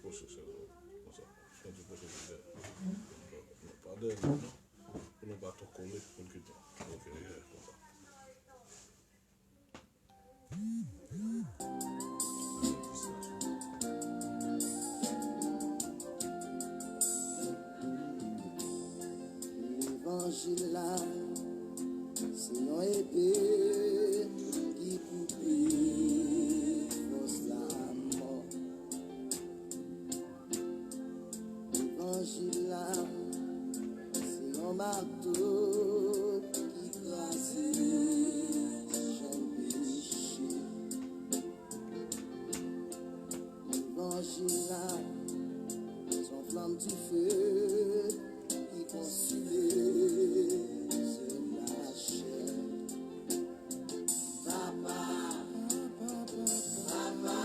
prochaine saison. Comme ça. Chantier prochaine saison. Pas de non. Pour ne pas trop coller, pour que donc, comme ça. L'évangile là, c'est une épée qui coupe la mort. L'évangile là, c'est un marteau qui crase chaque péché. L'évangile là, son flamme du feu qui consume la chair. Papa, papa,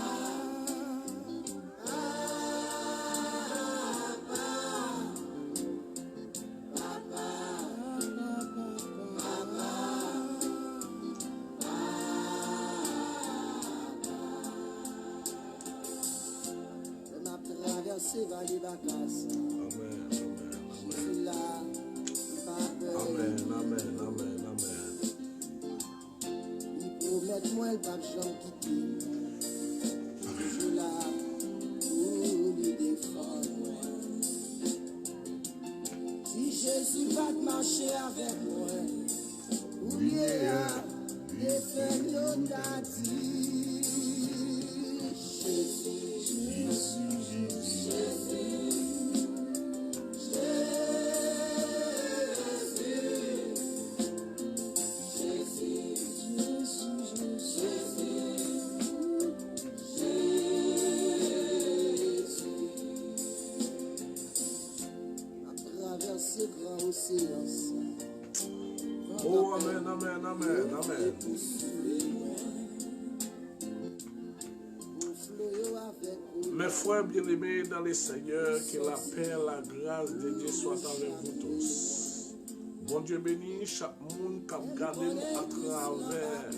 on a traversé Vallée Bacas. Amen. Je suis là, pas peur. Amen. Il promet moi le pape Jean quitter. Je suis là pour lui défendre. Si Jésus va marcher avec moi, oubliez les faits t'a dit. Jésus. Ce grand océan. Oh, amen. Mes frères bien-aimés dans les Seigneurs, que la paix, la grâce de Dieu soit avec vous tous. Bon Dieu béni, chaque monde qui a regardé nous à travers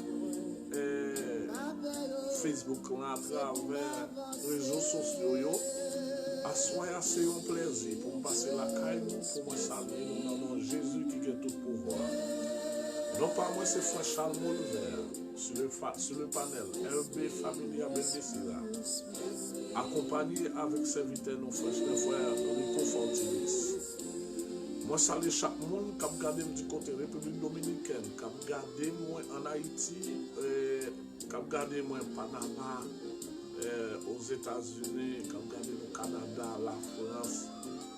Facebook, à travers les réseaux sociaux. À soi, c'est un plaisir pour me passer la caille, pour me saluer nous dans le nom de Jésus qui a tout pouvoir. Non pas moi, c'est frère Charles Molvert sur le panel RB Familia Bendecida, accompagné avec serviteur nos frères, le frère Rico Fortinis. Moi, salue chaque monde qui a regardé du côté République Dominicaine, qui a regardé moi en Haïti, qui a regardé moi en Panama, aux États-Unis, qui a regardé au Canada, la France,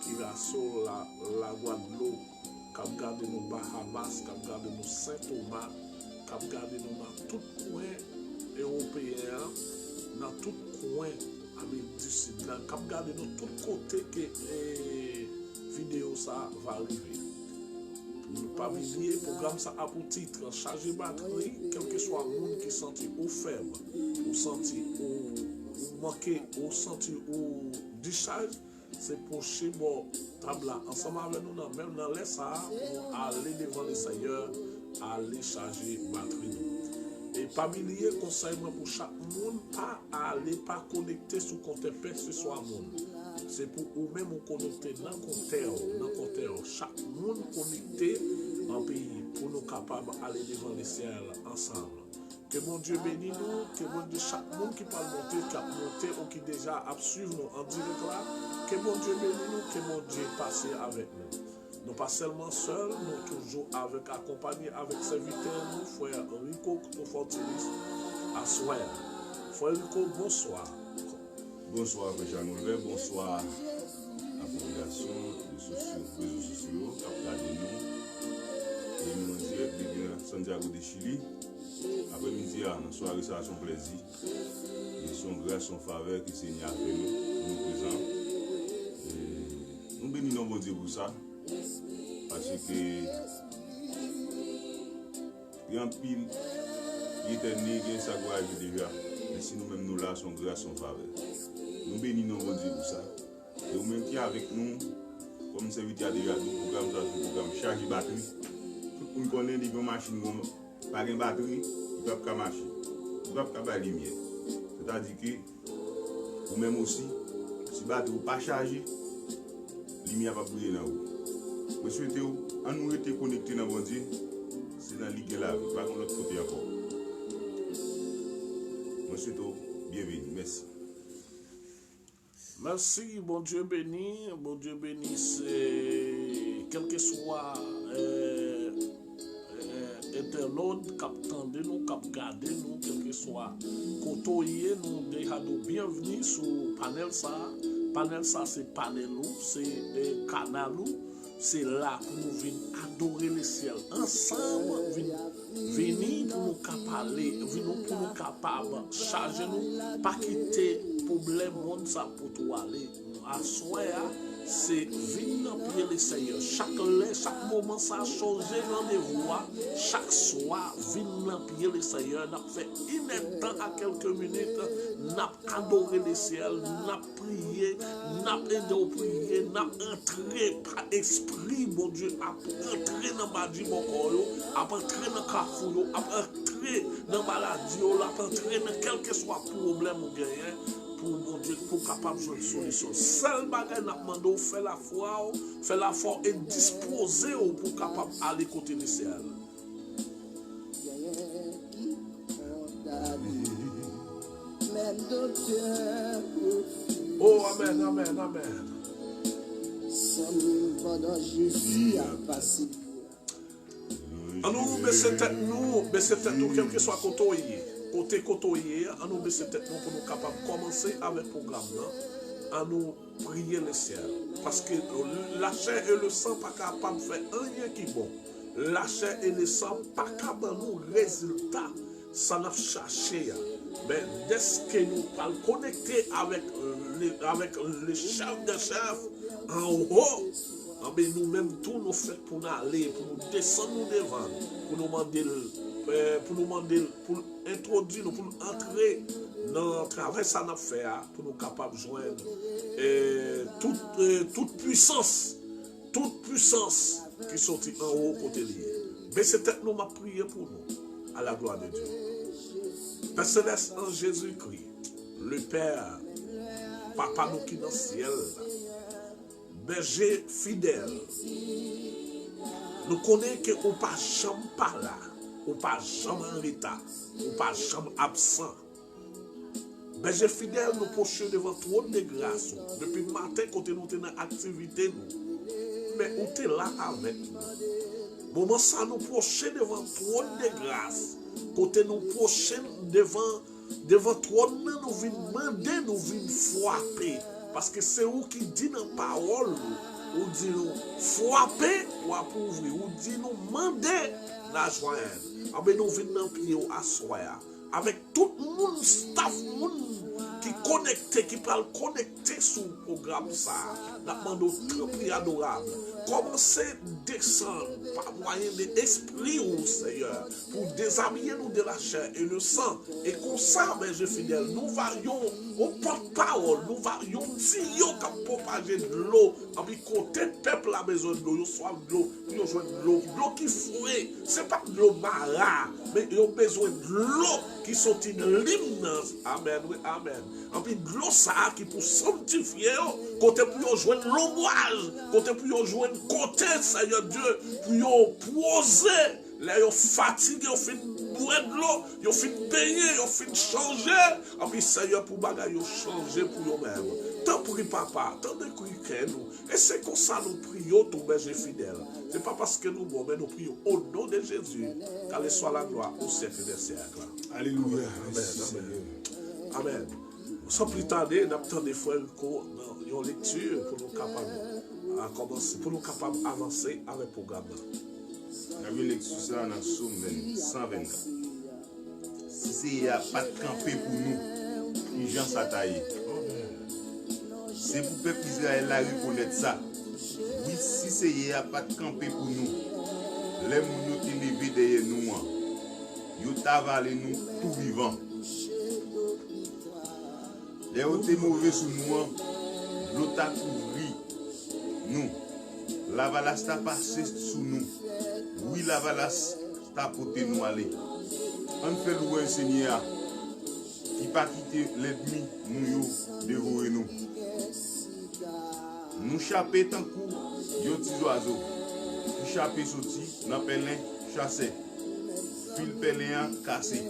Curaçao, la Guadeloupe, qui a regardé nos Bahamas, qui a regardé nos Saint-Thomas, qui a regardé nous dans tout coin européen, dans tout coin Amérique du Sud, qui a regardé nous tout côté que vidéo ça va arriver. Pour ne pas oublier, le programme ça a pour titre charger batterie, quel que soit le monde qui sentit ou faible, ou sentit ou manqué, ou sentit ou décharge, c'est pour chez bon table ensemble avec nous, même dans les ça, pour aller devant les Seigneur, aller charger batterie. Et pas oublier conseil pour chaque monde, pas aller, pas connecter sur compte ce soit monde. C'est pour vous-même vous connecter dans le compteur. Chaque monde connecté en pays pour nous capables d'aller devant les ciels ensemble. Que mon Dieu bénisse nous, que mon Dieu, chaque monde qui parle monter, qui a monté ou qui déjà a suivi nous en direct là, que mon Dieu bénisse nous, que mon Dieu passe avec nous. Nous pas seulement seuls, nous toujours accompagnés avec serviteurs, nous, frère Rico Fortinis, à soir. Frère Rico, bonsoir. Bonsoir, Frère Molvert, bonsoir à la population, les réseaux sociaux, qui ont regardé nous. Et nous en direct de Santiago de Chili. Après-midi, dans la soirée, ça a son plaisir. Et son grâce, son faveur qui s'est avec nous présents. Nous bénissons bon Dieu pour ça. Parce que il y a un pile qui est éternel, qui est sa gloire déjà. Mais si nous-mêmes nous là, son grâce, son faveur. Nous bénissons bon Dieu pour ça. Et vous-même qui est avec nous, comme serviteur déjà du programme, charge batterie. Tout le monde connaît des machines, pas de batterie, ils ne peuvent pas marcher. Ils ne peuvent pas faire lumière. C'est-à-dire que vous-même aussi, si batterie pas chargé, lumière pas briller dans vous. Je souhaite à nous rester connectés dans bon Dieu, c'est dans l'île la vie, pas de l'autre côté encore. Je souhaite bienvenue, merci. Merci, bon Dieu béni, c'est quel que soit internaute, cap tendez nous, cap garder nous, quel que soit côtoyer nous, déjà nous bienvenue sur panel ça. Panel ça c'est panel nous, c'est canal nous, c'est là pour nous venir adorer le ciel ensemble, venir pour nous parler, venir pour nous capables charger nous, pas quitter problème monde ça pour tout aller. À soi c'est venir prier le Seigneur. Chaque moment ça a changé rendez-vous. Chaque soir venir prier le Seigneur. N'a fait un temps à quelques minutes, n'a adoré le ciel, n'a prié, n'a aidé au prier, n'a entré par esprit, mon Dieu, a entré dans ma vie, mon corps, a entré dans le cafou, a entré dans la maladie, a entré dans quel que soit le problème ou gagner. Pour mon Dieu, pour capable de jouer une solution. Seul bagage n'a demandé, fait la foi et disposer pour capable d'aller côté du ciel. Oh, amen, amen, amen. Nous baisser tête nous, quel que soit côté côtoyer, à nous baisser tête nous pour nous capables de commencer avec le programme, à nous prier le ciel. Parce que la chair et le sang pas capable de faire rien qui est bon. La chair et le sang pas capable de nous résultat, ça n'a cherché. Mais dès que nous parlons connecter avec les chefs des chefs en haut, nous-mêmes tout nous faisons pour nous aller, pour nous descendre devant, pour nous demander, pour introduire, pour nous entrer dans le travail ça n'a fait, pour nous capables de joindre toute puissance qui sortit en haut côté lié. Mais c'est peut-être nous m'a prié pour nous, à la gloire de Dieu. Père Céleste en Jésus-Christ, le Père, Papa nous qui dans le ciel, berger fidèle, nous connaissons que nous ne pas jamais pas là, nous ne pas jamais en état, nous ne pas jamais absent. Berger fidèle, nous pochons devant trône de grâce. Depuis le matin, quand nous sommes dans l'activité, mais nous sommes là avec nous. Moment ça, nous pochons devant trône de grâce. Quand nous pochons devant trône, nous venons demander, nous venons frapper. Parce que c'est vous qui dit dans la parole, ou dit nous frapper ou approuvrir, ou dit nous demander la joindre. Nous venons prier à soi. Avec tout le monde, staff, qui connecté, qui parle connecté sur le programme ça. Nous demandons très prier adorable. Commencez à descendre par moyen de l'esprit, Seigneur, pour déshabiller nous de la chair et le sang. Et comme ça, mes fidèles, nous varions au porte-parole, nous varions tillons qui propager de l'eau. En puis, côté peuple a besoin de l'eau, ils soif de l'eau, ils ont besoin de l'eau. L'eau qui fouet, ce n'est pas de l'eau mara, mais ils ont besoin de l'eau qui sont une l'hymne. Amen, oui, amen. En puis, de l'eau ça qui pour sanctifier, côté pour joindre l'ombrage, côté pour joindre côté, Seigneur Dieu, pour poser, là, ils fatigués, ils fin boire de l'eau, ils fin baigner, ils fin changer, et puis Seigneur, pour bagaille, ils changer pour eux-mêmes. Tant pour papa, tant de crier nous, et c'est comme ça nous prions, ton berger fidèle. Ce n'est pas parce que nous bon, mais nous prions au nom de Jésus, qu'elle soit la gloire au siècle des siècles. Alléluia. Amen. Amen. Sans plus tarder, nous avons des frères qui ont lecture pour nous capables à commencer, pour nous capables d'avancer avec le programme. Nous avons lecture ça dans le psaume 124. Si il n'y a pas de camper pour nous, les gens s'attaillent. C'est pour le peuple Israël la reconnaître ça. Oui, si il n'y a pas de camper pour nous, les gens qui lèvent derrière nous, ils avalent nous tout vivant. Les gens qui sont mauvais sur nous, l'eau a couvert nous. La valasse a passé sous nous. Oui, la valasse a porté nous aller. On fait louer un Seigneur qui pas quitter l'ennemi, nous dévorer nous. Nous chapper tant coup, yon petits oiseaux. Qui chapper sorti, dans pelin chassé. Fil pelin cassé.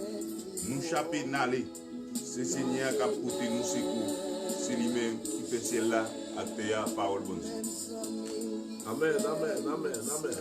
Nous chapper n'aller. C'est Seigneur qui a porté nous secours. C'est lui-même qui fait celle-là à terre parole bonne. Amen, amen, amen, amen.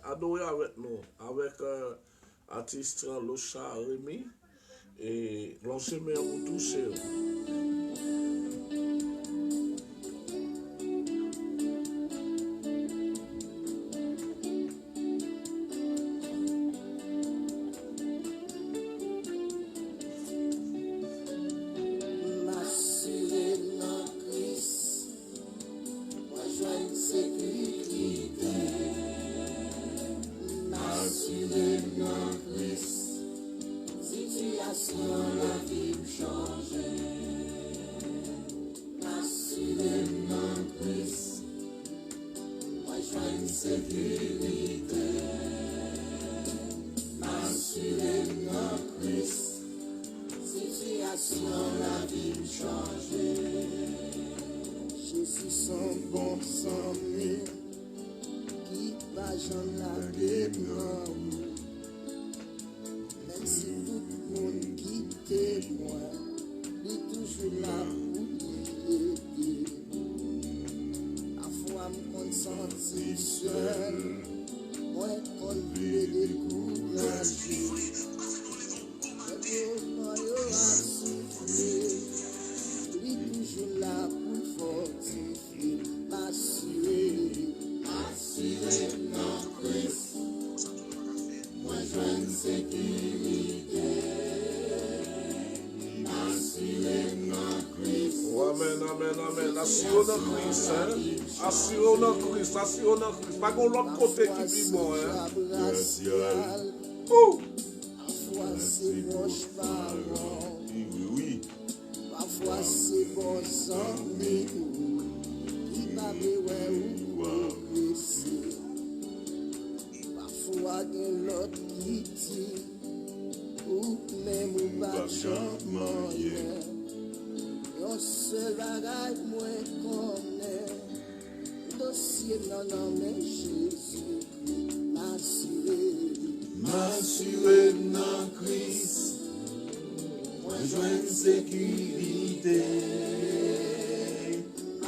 Adorez avec nous, avec artiste Locha Rémi et l'ancien maire vous toucher. Assurons dans Christ, assurons dans Christ. Pas qu'on l'autre côté qui vit bon, hein. Oui. Parfois c'est bon sans nous. Qui m'a parfois de l'autre qui dit. Ou même ou pas changement. Yon seul bagage moins connaît. Dossier non mais Jésus m'assuré dans Christ. Moi joindre sécurité.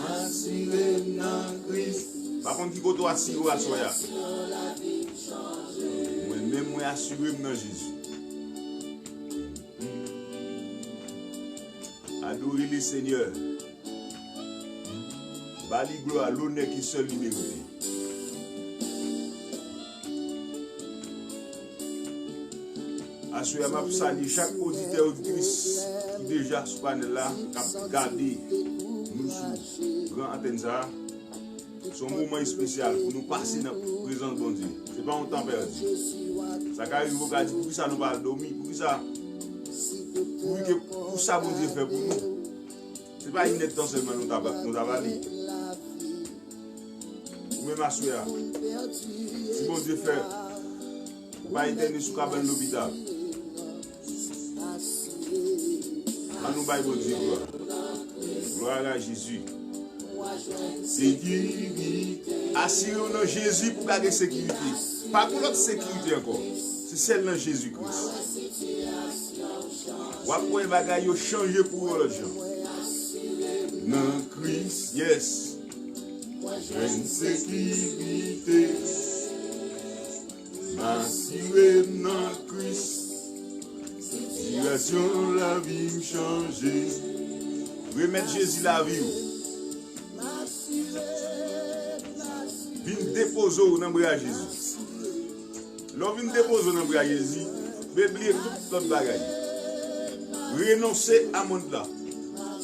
Assuré dans Christ. Par contre, qui côté assuré à soya. Moi-même moi assuré dans Jésus. Adorer le Seigneur. Bali gloire à l'honneur qui seul lui mérite. Assurément, m'a saluer chaque auditeur auditrice qui déjà sur panel là, qui a gardé nous sur grand antenne ça. C'est un moment spécial pour nous passer dans la présence de Dieu. Ce n'est pas un temps perdu. Ça arrive au cas pour ça nous va dormir, pour ça. Pour ça, bon Dieu fait pour nous. Ce n'est pas une temps seulement nous avons dit. Ou même à souhait. Si bon Dieu fait, on va éterner sous cabane de l'hôpital. À nous bailler bon Dieu. Gloire à Jésus. Sécurité. Assurez-nous Jésus pour garder sécurité. Pas pour l'autre sécurité encore. C'est celle dans Jésus-Christ. Ou après, les bagages ont changé pour l'autre gens. Dans Christ, yes. Une sécurité. M'assurer dans Christ. Situation, la vie me changer. Remettre Jésus la vie. Vin déposer dans le bras Jésus. L'on vient déposer dans le bras Jésus. Oublier tout l'autre bagage. Renoncer à mon là.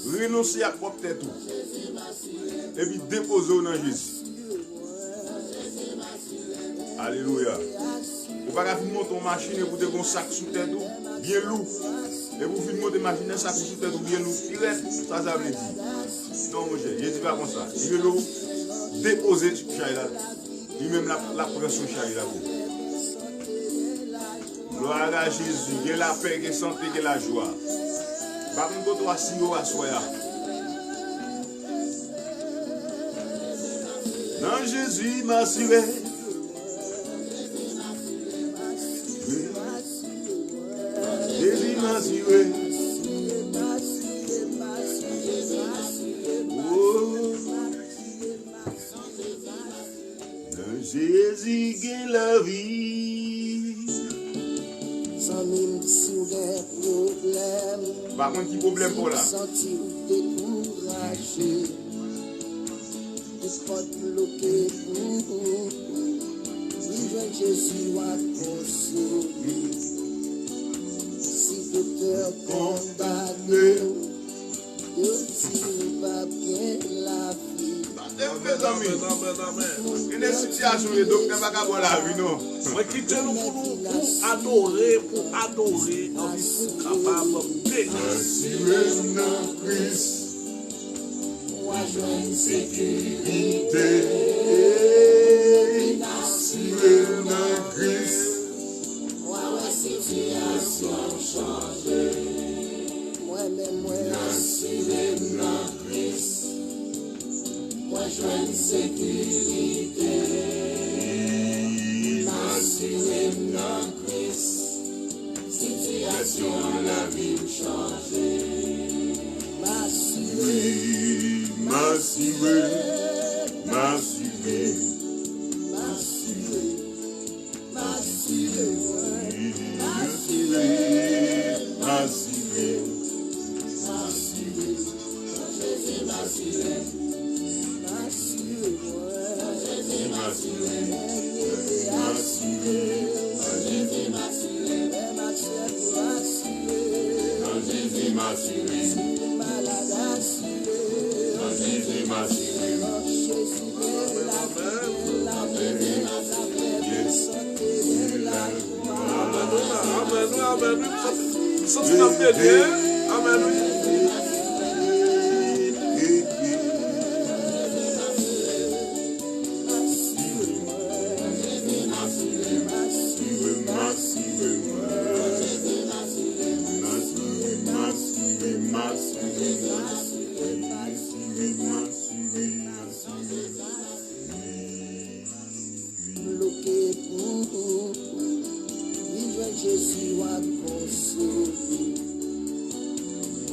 Renoncer à propre tête tout. Et puis déposer dans Jésus. Alléluia. Vous ne pouvez pas monter une machine et vous avez un sac sous tête bien lourd. Et vous faites monter une machine et un sac sous tête bien lourd. Ça veut dire. Non, mon cher, Jésus va comme ça. Il veut déposer sur le là. Lui-même la pression sur là. Gloire à Jésus. Il y a la paix, il y a la santé, il y a la joie. Par contre, toi, si vous assoyez. Dans Jésus, m'assurer. Jésus m'assurer. Dans Jésus, il y a la vie. Sans même si on a un problème. Par contre, qui problème pour là? Sentir découragé. Pas bloqué pour Jésus à consoler. Si docteur condamné, Dieu ne va bien la vie. Il y a des situations où le docteur va pas avoir la vie, non? Mais quittez-nous pour adorer, pour capable de Assurer dans Christ. Une sécurité, assurée dans Christ. Situation changée. Assurée dans Christ. Moi, je veux une sécurité. Assurée dans Christ. Situation, la vie changée. M'assurer, m'assurer, m'assurer, m'assurer, m'assurer, m'assurer, m'assurer, Jésus m'assurer, m'assurer, Jésus m'assurer, m'assurer, Jésus m'assurer, Jésus m'assurer, malade assuré. Jésus m'a assuré. Amen. Ça c'est un peu bien. Amen. Jésus a consolé.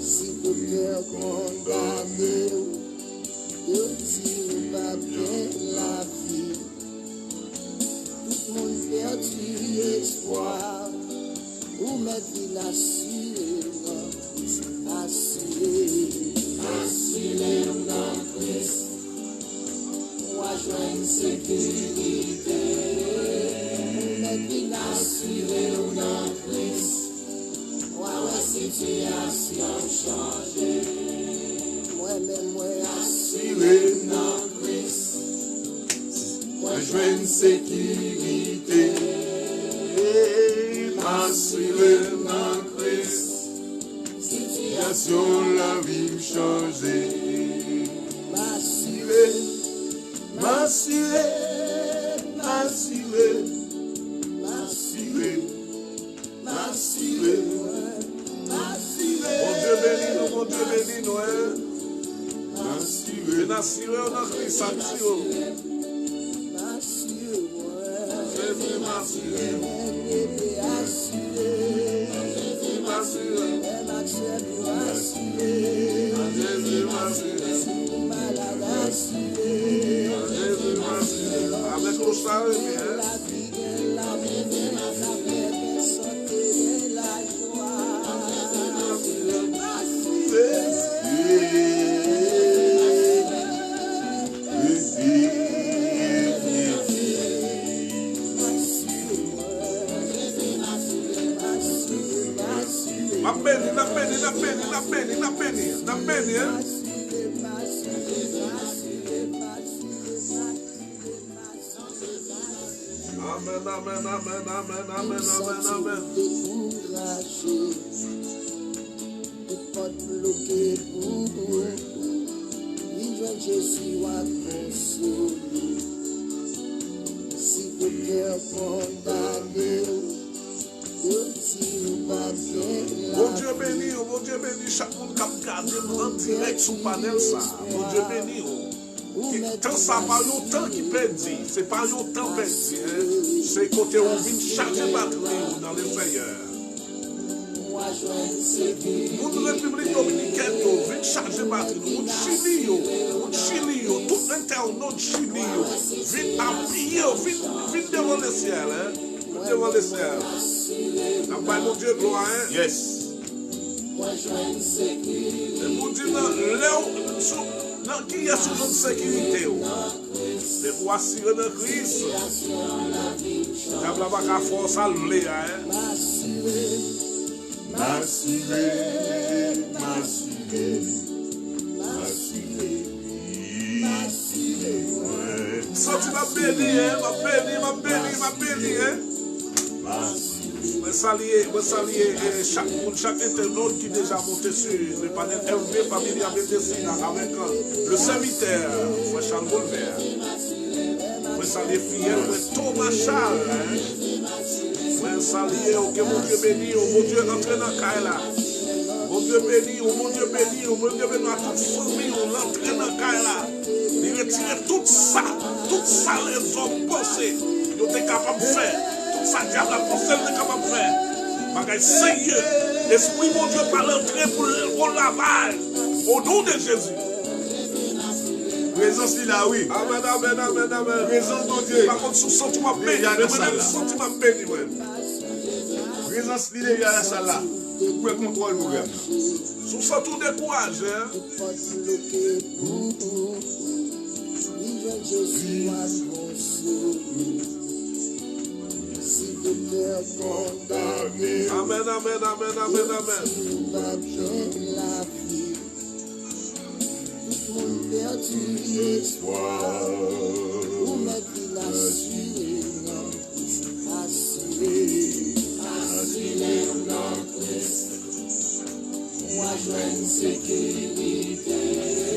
Si docteur condamné, Dieu dit pas bien la vie. Tout le monde perdu espoir, ou mettre assuré dans Christ. Moi je veux une sécurité. Assuré dans Christ, ouais, situation changée. Moi-même, assuré dans Christ, moi je veux une sécurité. Assuré dans Christ, situation, la vie changée. M'assurer, Mon Dieu béni nous, assuré dans Christ, Jésus m'assuré. Avec le salut, na peni, Amen, amen, amen, amen, amen, amen, amen. Découragé, de pas bloquer pour il joint Jésus à consoler. Si le cœur condamné, Dieu dit nous pas bien. Bon Dieu béni, chaque monde qui a regardé en direct sur le panel ça. Bon Dieu béni. Tant ça pas longtemps qui perdit, c'est pas longtemps perdu, hein? C'est côté où vient charger batterie dans les veilleurs. Moun République Dominicaine vient charger batterie, moun Chili, tout l'internaute Chili, vient appuyer, vient devant le ciel, hein? Devant le ciel. Après mon Dieu gloire, hein? Yes. Et mon Dieu, non, qui est sous notre sécurité? C'est pour assurer le Christ. Diable n'a pas qu'à force à lever, hein? Senti ma béni, hein? Ma béni, hein? Je saluer chaque internaute qui est déjà monté sur le panel MV Famille ABTC avec le serviteur, Frère Charles Bolver. Je salue fidèle, Thomas Charles. Je salue, ok, mon Dieu béni, mon Dieu rentre dans le caille là. Mon Dieu béni, mon Dieu béni, mon Dieu béni à toute famille, on rentre dans le caille là. Il retire tout ça les hommes pensés, ils étaient capables de faire. Ça diable la pensée est capable de faire. Bagage Seigneur, l'Esprit mon Dieu par l'entrée pour le lavage. Au nom de Jésus. Présence il a oui. Amen, amen, amen, amen. Présence mon Dieu. Par contre, sous sentiment béni, sentiment béni, présence il est à la salle là. Pour le contrôle nous-mêmes. Sous sentiment découragé, hein. Amen, amen, amen, amen, amen.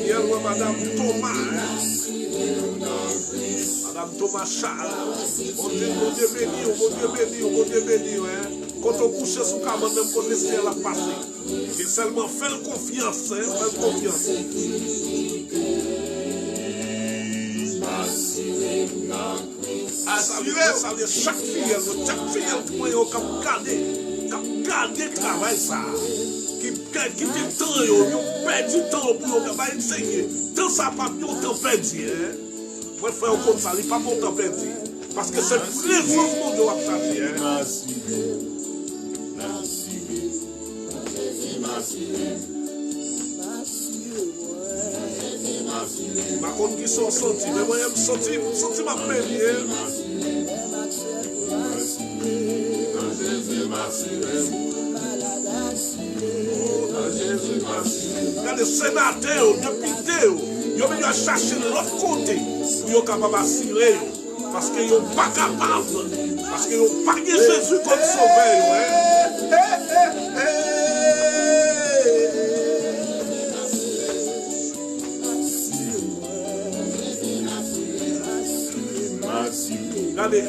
Hier, Madame Thomas, Madame Thomas Charles, mon Dieu béni, hein. Quand on couche sous cabane, même quand le ciel a passé, il seulement fait confiance, hein, fait confiance. Assurez chaque fille qui peut garder travail ça. Qui fait du temps, ils perdent du temps pour enseigner. Tant ça pas bien temps perdu, hein. Moi, frère, comme ça, il n'est pas bon temps perdu. Parce que c'est présence mon Dieu à chercher, hein. Ma compte qui sont sortis, mais moi, je me senti ma peine, hein. Regardez les sénateurs, les députés, ils ont venu chercher de l'autre côté pour être capables d'assurer. Parce qu'ils sont pas capables. Parce qu'ils n'ont pas Jésus comme sauveur. Regardez,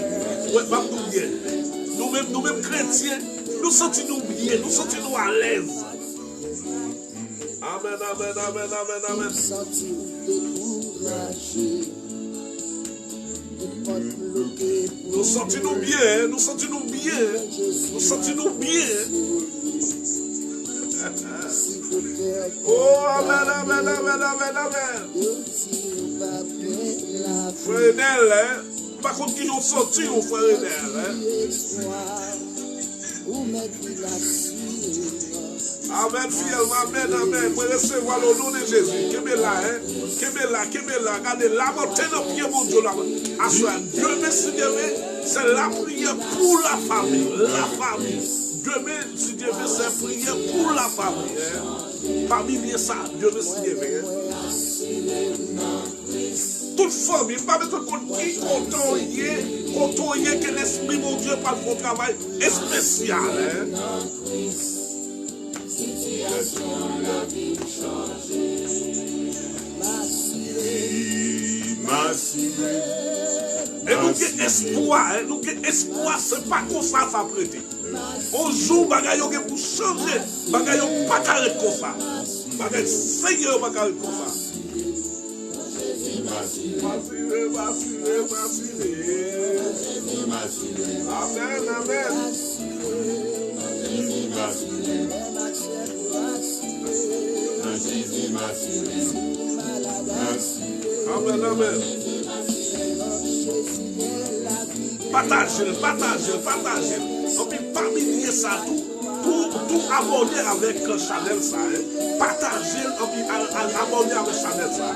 nous-mêmes chrétiens, nous sentons bien, nous sentons à l'aise. Amen, amen, amen, amen, amen. Nous sentons bien, nous sentons bien, nous sentons bien. Oh, amen, amen, amen, amen, amen. Frère Enel, hein? Par contre, qui ont sorti, au frère Enel, hein? Amen, fidèlement, amen, amen. Moi, recevoir le nom de Jésus. Kébéla, hein? Kébéla. Regardez, la montée dans pied, mon Dieu, là. Dieu merci, Dieu, c'est la prière pour la famille. La famille. Dieu merci, Dieu, c'est la prière pour la famille. Hein? Parmi ça, Dieu merci, Dieu, hein? Toute famille, pas mettre contre qui contourner que l'esprit, mon Dieu, par le travail spécial. Hein? Et nous avons espoir, nous avons espoir, c'est pas comme ça ça prête. Un jour, bagaille pour changer, bagaille pas carré comme ça. Bagaille Seigneur pas carré comme ça. Amen, amen. Amen, amen. Partagez. Et puis parmi ça, tout aborder avec Chanel ça. Partagez, aborder avec Chanel ça.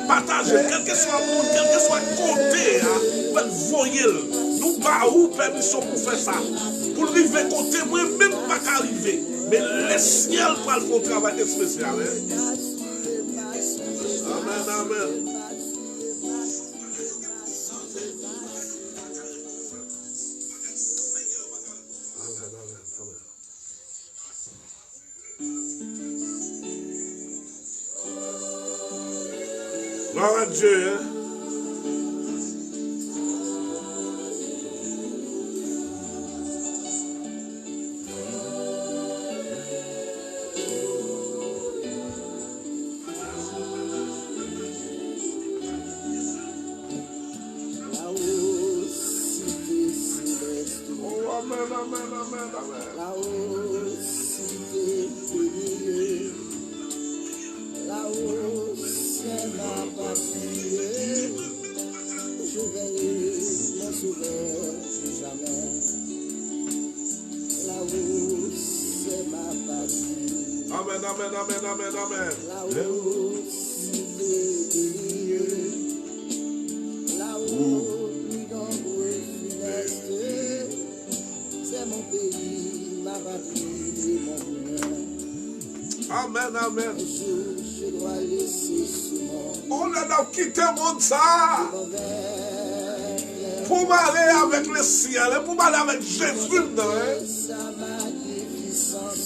Partagez, quel que soit le monde, quel que soit le côté, voyez-le. Nous avons permission pour faire ça. Pour le vivre côté, moi même pas qu'arriver. Mais le ciel pour le faire travail spécial. Amen, amen. Gloire à Dieu. Hein? Amen. Amen. On a quitté le monde ça pour m'aller avec le ciel, pour m'aller avec Jésus.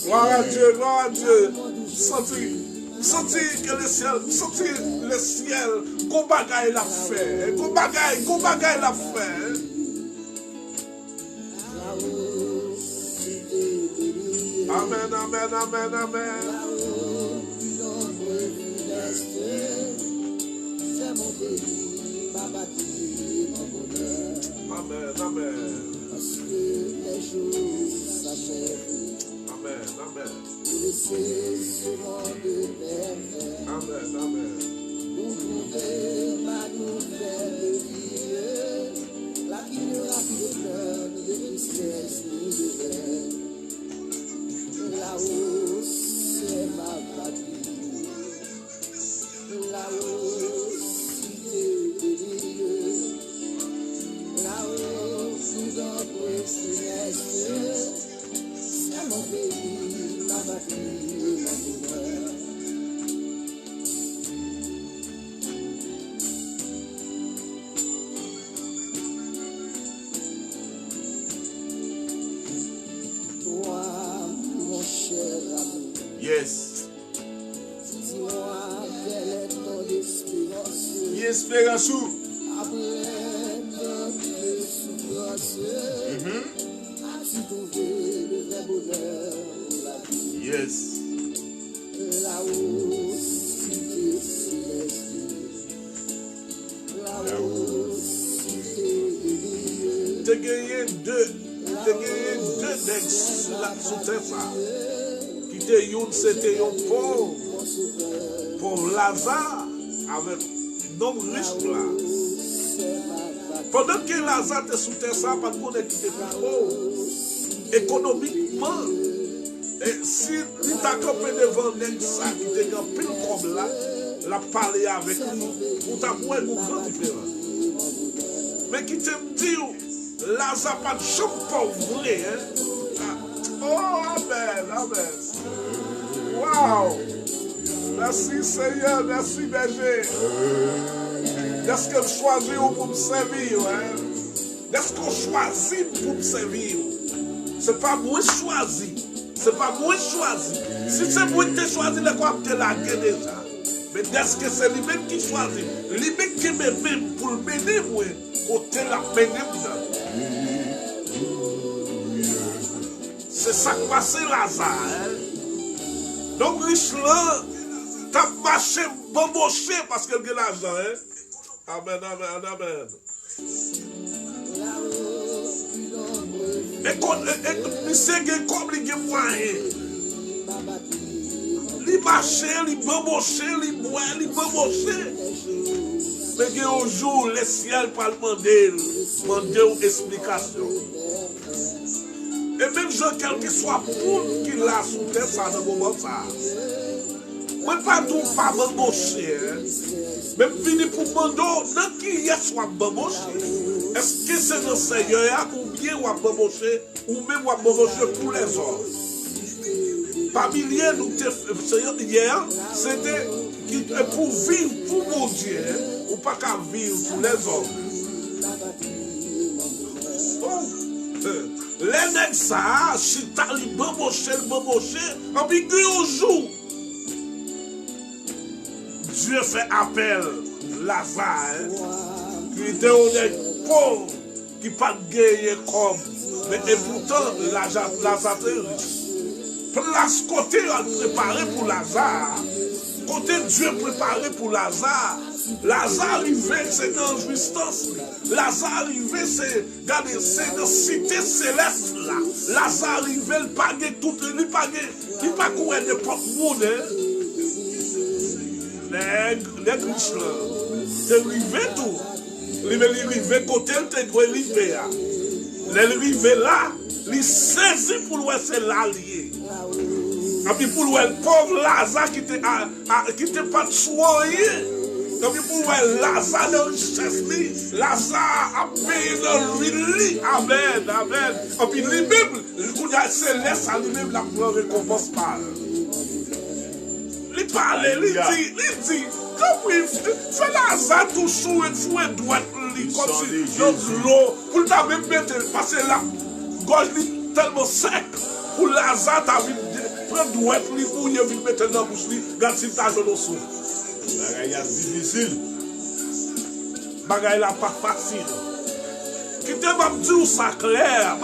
Gloire à Dieu. Senti que le ciel, qu'on bagaille la fait, qu'on bagaille la fait. Amen. Parce que les jours s'achèvent. Amen. Vous laissez ce monde perfect. Amen. Vous pouvez ma nouvelle vie. La vie ne aura plus de pleurs, ni de tristesse, ni de peine. Là-haut, c'est ma patrie. Là-haut, cité de Dieu. Là-haut, sous un précieux. C'est mon pays, ma patrie, mon bonheur. Toi, mon cher ami. Yes. Dis-moi quel est ton espérance. Espérance. Après de souffrance. As-tu trouvé le vrai bonheur pour la vie? Yes. Là-haut, cité céleste. Là-haut, cité de Dieu. T'as gagné deux nègres sous terre ça. Qui était c'était un pauvre. Pauvre Lazare avec un homme riche là. Pendant que Lazare était sous terre, ça, pas de monde qui était plus pauvre. Économiquement, et si il t'a campé devant ça qui était en pile comme là, la parler avec lui, pour t'avouer une grande différence. Mais qui te dit, Lazare pas de chambre pauvre, hein? Oh, amen, amen. Wow! Merci Seigneur, merci berger. Est-ce que je choisis pour me servir? Hein? Est-ce qu'on choisit pour me servir? C'est pas moi choisi. C'est pas moi choisi. Si c'est moi qui t'ai choisi, le quoi tu la déjà. Mais est-ce que c'est lui-même qui choisit? Lui-même qui me met pour le mener, moi, côté la mener. C'est ça qui passe Lazare. Hein? Donc, riche là, t'as marché, bamboché parce que il a l'argent. Hein? Amen, amen, amen. Et c'est comme il y a moyen. Il marche, il bamboche, il boit, il bamboche. Mais il y a un jour, le ciel va demander une explication. Et même quel que soit pour qui l'a sous terre, ça ne moment ça. Moi, pas tout pas bamboché. Même fini pour demander, non qui y a soit bamboché. Est-ce que c'est le Seigneur ou bien ou à bamboché ou même ou à bamboché pour les autres? Parmi les nous hier, c'était pour vivre pour mon Dieu, ou pas qu'à vivre pour les hommes. Les nègres ça, chita li bamboché, en bigu au jour. Dieu fait appel, Lazare, qui était un pauvre, qui n'a pas gagné comme, mais et pourtant, Lazare est riche. Place côté préparé pour Lazare, côté Dieu préparé pour Lazare. Lazare arrivé, c'est dans jouissance. Lazare arrivé, c'est dans la cité céleste là. Lazare arrivé, il pague tout, il pague, il pas courir n'importe où. Les riches là, c'est arrivé tout. Il arrivé côté, il te doit arriver là. Il arrivé là, il saisit pour lui, c'est l'allié. Et puis pour le pauvre Lazare qui n'était pas soigné. Et puis pour le Lazare de richesse, Lazare a payé dans lui. Amen, amen. Et puis lui-même, c'est laisse à lui-même la récompense par. Il parle, il dit, comme il fait Lazare tout sous et droite, comme si dans l'eau, pour le même mettre, parce que la gorge est tellement sec, pour Lazare, tu as vu. Prends douette, il faut mettre dans la bouche, regarde si tu as dans souffle. Bagay est difficile. Bagay là pas facile. Quittez m'a dit ça clair,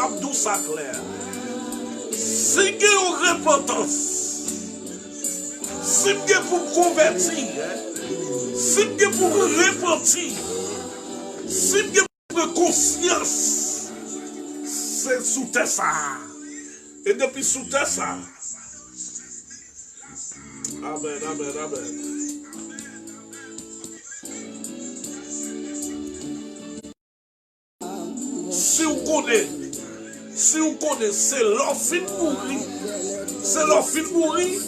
Si il y a une repentance, si il y a pour convertir, si il y a pour repentir, si il y a pour conscience, c'est sous terre ça. Et depuis sous terre ça. Amen, amen, amen. Si vous connaissez, c'est leur fin mourir. C'est leur fin mourir.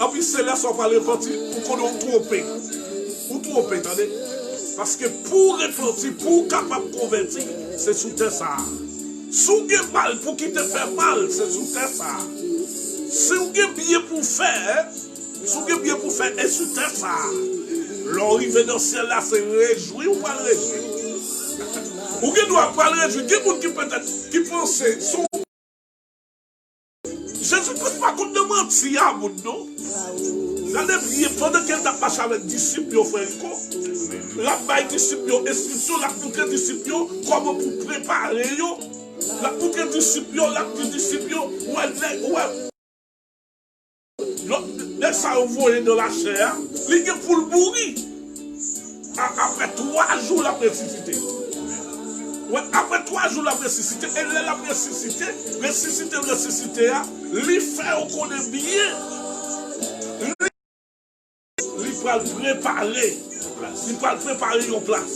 Et puis c'est là qu'on va repentir pour qu'on nous trompe. Ou tromper, attendez. Parce que pour repentir, pour capable de convertir, c'est sous terre ça. Si vous avez mal pour qui te fait mal, c'est sous terre ça. Si vous avez bien pour faire, si vous avez bien pour faire, et sous terre ça. L'arrivée dans le ciel là, c'est réjouir ou pas réjouir. Ou qui doit pas réjouir, qui peut peut-être qui pense son. Jésus ne peut pas qu'on demande si à mon nom. J'allais prier pendant qu'elle t'a marché avec disciples, frère. La baille disciples, instruction, la boucle disciples, comment pour préparer, la boucle disciples, dès ça envoyé dans la chair, il est pour le mourir. Après 3 jours, la ressuscité. Ouais, après 3 jours, la ressuscité. Et la ressuscité, lui fait, on connaît bien. Lui va préparer. Il va préparer une place.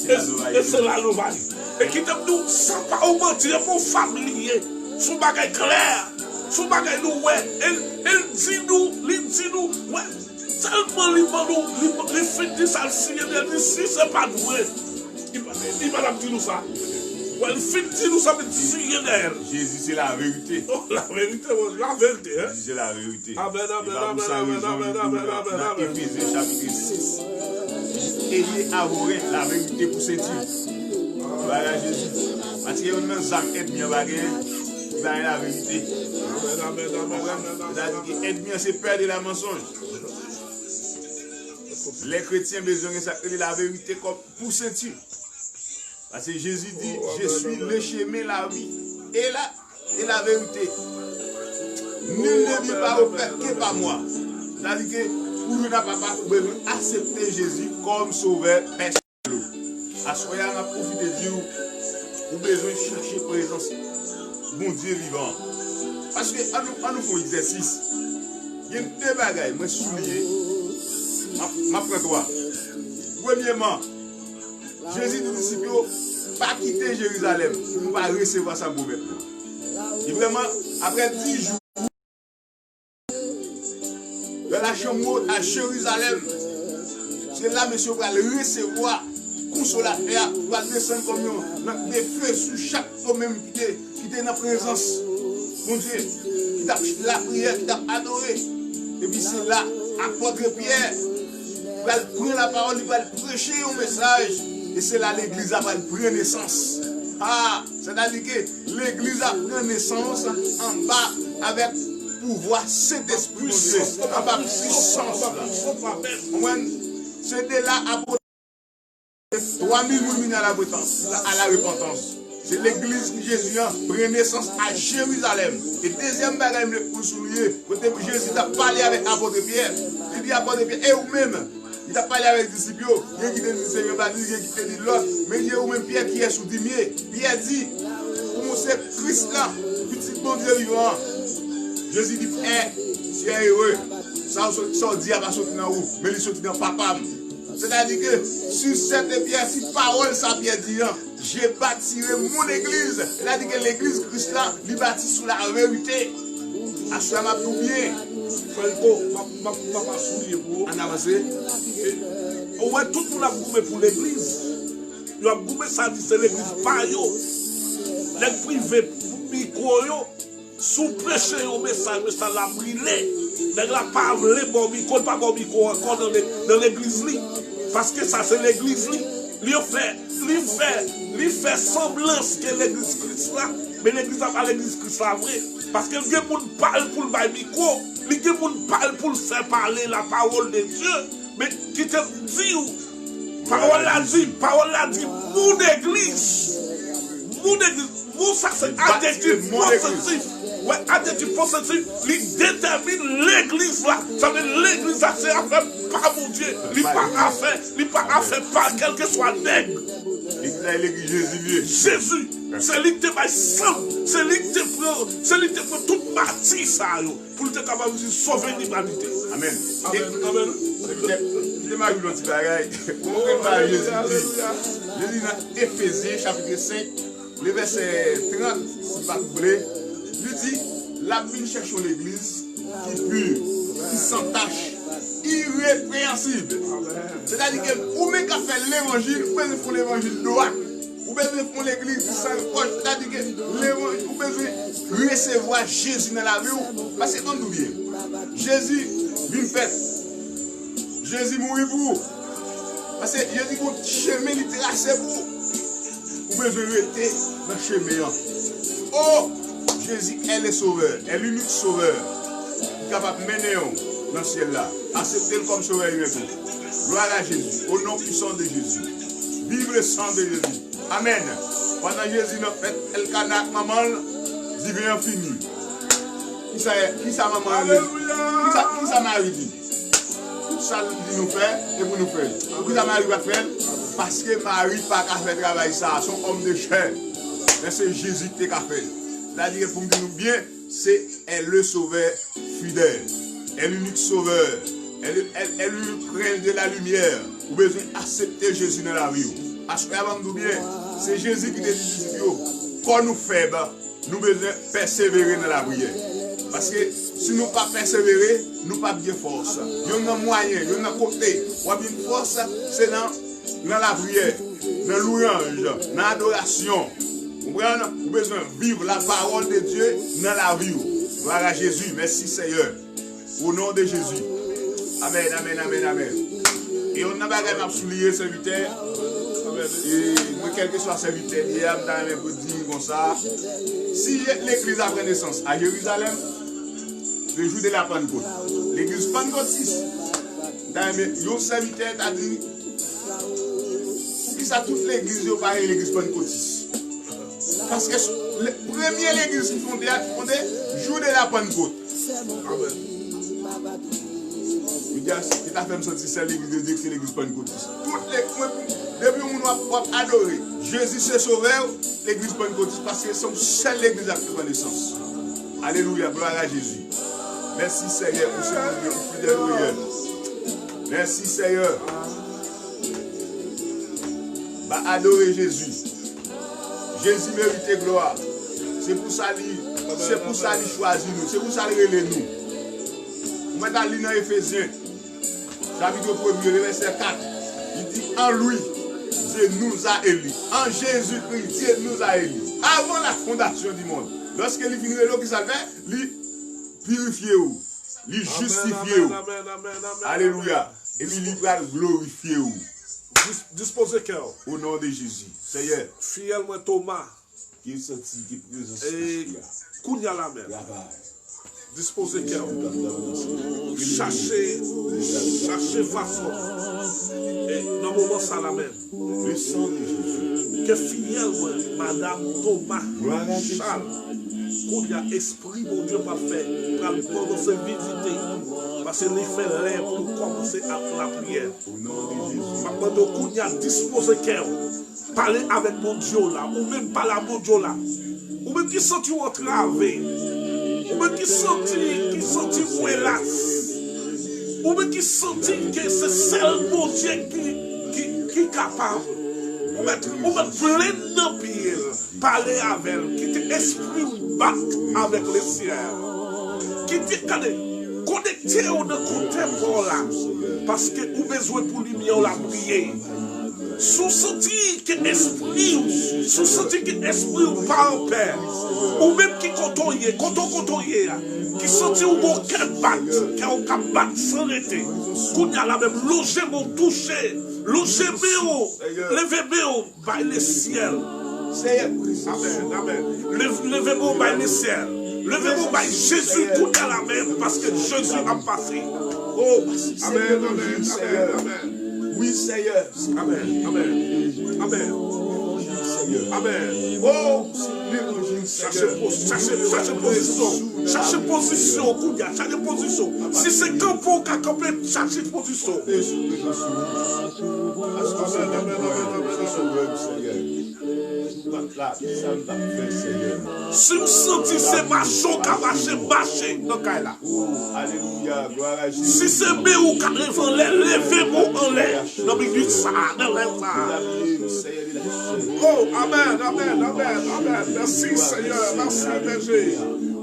Et c'est la nouvelle. Et qui te dit, sans pas au mentir, pour familier, sous bagay clair, sous bagay nous, ouais. Elle dit nous, ouais. Tellement il fait dire ça, si c'est pas doué. Il va dire nous ça. Ouais, il fait dire nous ça, mais si derrière. Jésus, c'est la vérité. Oh, la vérité, la vérité. Hein? Jésus, c'est la vérité. Amen. Dans Éphésiens chapitre 6. Ayez avoué la vérité pour sentir. Voilà Jésus. Parce que nous avons aide bien la vérité. C'est-à-dire que aide bien, c'est perdre la mensonge. Les chrétiens besoin de ça, la vérité comme pour sentir. Parce que Jésus dit, je suis le chemin, la vie et la vérité. Nul ne vit pas au Père que par moi. C'est-à-dire que pour nous, papa, vous devez accepter Jésus comme sauveur personnel. À ce moment-là, on a profité de Dieu. Vous avez besoin de chercher présence. Bon Dieu vivant. Parce que nous faisons un exercice. Il y a deux bagailles, moi soulier. M'apprends toi. Premièrement, Jésus dit disciples, pas quitter Jérusalem. Nous ne pas recevoir ça pour maintenant. Et vraiment, après 10 jours, de la chambre à Jérusalem, c'est là, monsieur, va le recevoir. Consolateur, va descendre comme des feux sur chaque homme qui est dans la présence. Mon Dieu, qui t'a la prière, qui t'a adoré. Et puis c'est là, apôtre Pierre, il va prendre la parole, il va prêcher un message. Et c'est là l'église va prendre naissance. Ah, c'est-à-dire que l'église a pris naissance en bas avec pouvoir, cet esprit de Dieu, en bas puissance. C'est de là à 3000 personnes à la repentance. C'est l'église que Jésus a pris naissance à Jérusalem. Et deuxième bagage pour souligner, côté Jésus a parlé avec l'apôtre Pierre. Il dit à l'apôtre Pierre, et vous-même, il a parlé avec les disciples, il a dit Seigneur, il a dit l'autre, mais il y a vous-même Pierre qui est sous dimier. Pierre dit, pour c'est Christ là, petit bon Dieu vivant. Jésus dit, tu es heureux. Ça dit à pas sortir dans où, mais il sortit dans papa. C'est-à-dire que sur cette pierre, si parole ça Pierre dit, j'ai bâtiré mon église. Il a dit que l'église Christ là, il bâtit sous la vérité. À ce moment tout bien. En avancé. Ouais, tout le monde a goûté pour l'église. Il a goûté ça, c'est l'église par yo. Les privés, micro yo, sous prêcher au message, mais ça l'a brûlé. Les la parole, bon micro, pas bon micro encore dans l'église. Parce que ça, c'est l'église. Il fait semblance que l'église Christ là, mais l'église n'a pas l'église Christ là vrai. Parce que les gens parlent pour le micro, les gens parlent pour faire parler la parole de Dieu. Mais qui te dit, parole l'a dit, mon église, ça c'est adjectif positif. Ouais, adjectif positif, il détermine l'église là. Ça veut dire l'église là, c'est affaire par mon Dieu. Il pas affaire par quel que soit nègre. Jésus, c'est lui qui te met sang, c'est lui qui te prend toute partie ça pour te capable de sauver l'humanité. Amen. Amen. Jésus dans Éphésiens chapitre 5, le verset 30, si pas vous voulez, lui dit, la vie cherche l'église qui pure, qui sans tache, irrépréhensible. C'est-à-dire que vous même qu'à faire l'évangile, vous pouvez faire l'évangile droit. Vous pouvez faire l'église qui sans proche. C'est-à-dire que vous pouvez recevoir Jésus dans la vie. Parce que comme nous bien, Jésus vient faire. Jésus mourit pour vous. Parce que Jésus vous chemin il tracé pour vous. Vous pouvez rester dans le chemin. Oh, Jésus est le sauveur, est l'unique sauveur capable de mener dans ce ciel là. Acceptez-le comme sauveur humain. Gloire à Jésus, au nom puissant de Jésus. Vive le sang de Jésus. Amen. Pendant Jésus n'a fait El Kanak, maman, il vient fini. Qui ça maman? Qui ça Marie dit? Tout ça nous fait et vous nous faites. Qui ça Marie va faire? Parce que Marie n'a pas fait le travail ça, son homme de chair. Mais c'est Jésus qui a fait. C'est-à-dire, pour nous dire bien, c'est elle le sauveur fidèle. Elle l'unique sauveur. Elle l'unique de la lumière. Vous avez besoin d'accepter Jésus dans la vie. Parce que avant de nous bien, c'est Jésus qui te dit, quand nous faibles, nous devons persévérer dans la prière. Parce que si nous ne pas persévérer, nous ne pas bien force. Il y a un moyen, il y a un côté. Une force, c'est dans la prière, dans la louange, dans l'adoration. Vous avez besoin de vivre la parole de Dieu dans la vie. Gloire à Jésus. Merci Seigneur. Au nom de Jésus. Amen, amen, amen, amen. Et on n'a pas de souligner serviteur. Et quel que soit serviteur, il y a dire comme ça. Si l'église a pris naissance à Jérusalem, le jour de la Pentecôte, l'église pentecôtiste, le serviteur a dit, pour ça toute l'église est pareil, l'église pentecôtiste. Parce que la première église qui fondée le jour de la Pentecôte. Amen. Il a fait me sentir c'est l'église de Dieu, c'est l'église pentecôtiste. Depuis on va adorer Jésus c'est sauveur, l'église pentecôtiste, parce que c'est seule l'église qui a pris naissance. Alléluia, gloire à Jésus. Merci Seigneur pour ce fidèle prière. Merci Seigneur. Va adorer Jésus. Jésus mérite gloire. C'est pour ça qu'il choisit nous. C'est pour ça qu'il relève nous. Moi, dans l'île dans Éphésiens, chapitre 1er, verset 4, il dit en lui, Dieu nous a élus. En Jésus-Christ, Dieu nous a élus. Avant la fondation du monde. Lorsque il finit l'eau qui s'alvait, il purifie ou, il justifie ou. Alléluia. Et puis il va glorifier ou. Disposez cœur. Au nom de Jésus. Seigneur. Fidèle moi Thomas. Qui est sorti, qui est présent. Et Kounia la mer. Disposez cœur. Cherchez façon. Et dans le moment ça la même. Le sang de Jésus. Que fidèle Madame Thomas Charles. Kounia esprit mon Dieu pas fait. Pour commencer à visiter. Parce qu'il fait l'air pour commencer à la prière. Au nom de Jésus. Pendant qu'on y a disposé cœur, parler avec mon Dieu là, ou même parler à mon Dieu là, ou même qui sentit entravé, ou même qui sentit hélas, ou même qui sentit que c'est seul mon Dieu qui est capable, ou même plein de pied, parler avec elle, qui est esprit bat avec le ciel, qui est connecté au côté pour là, parce que vous avez besoin pour lumière la prier. Sous senti que esprit, sous senti que esprit ou pas en paix, ou même qui cotoye, qui senti au bon cœur battre, qui au cap battre sans arrêter, qu'on y a la même loger mon toucher, loger méo, lever méo, by le ciel. Amen, amen. Levez mon by le ciel. Levez-vous par Jésus tout à la même parce que Jésus a passé. Oh, amen, amen, amen, amen. Oui, Seigneur. Amen, amen, amen. Amen. Oh, cherchez position. Cherchez position, Koudia, cherchez position. Si c'est campo qui a campé, cherchez position. Amen, amen. Si vous sentez ces machons qui marcher dans le cas là. Alléluia, gloire à Jésus. Si c'est béou qui levez-vous en l'air. Dans l'église, ça, dans l'air, ça. Oh, amen, amen, amen, amen. Merci Seigneur, merci berger.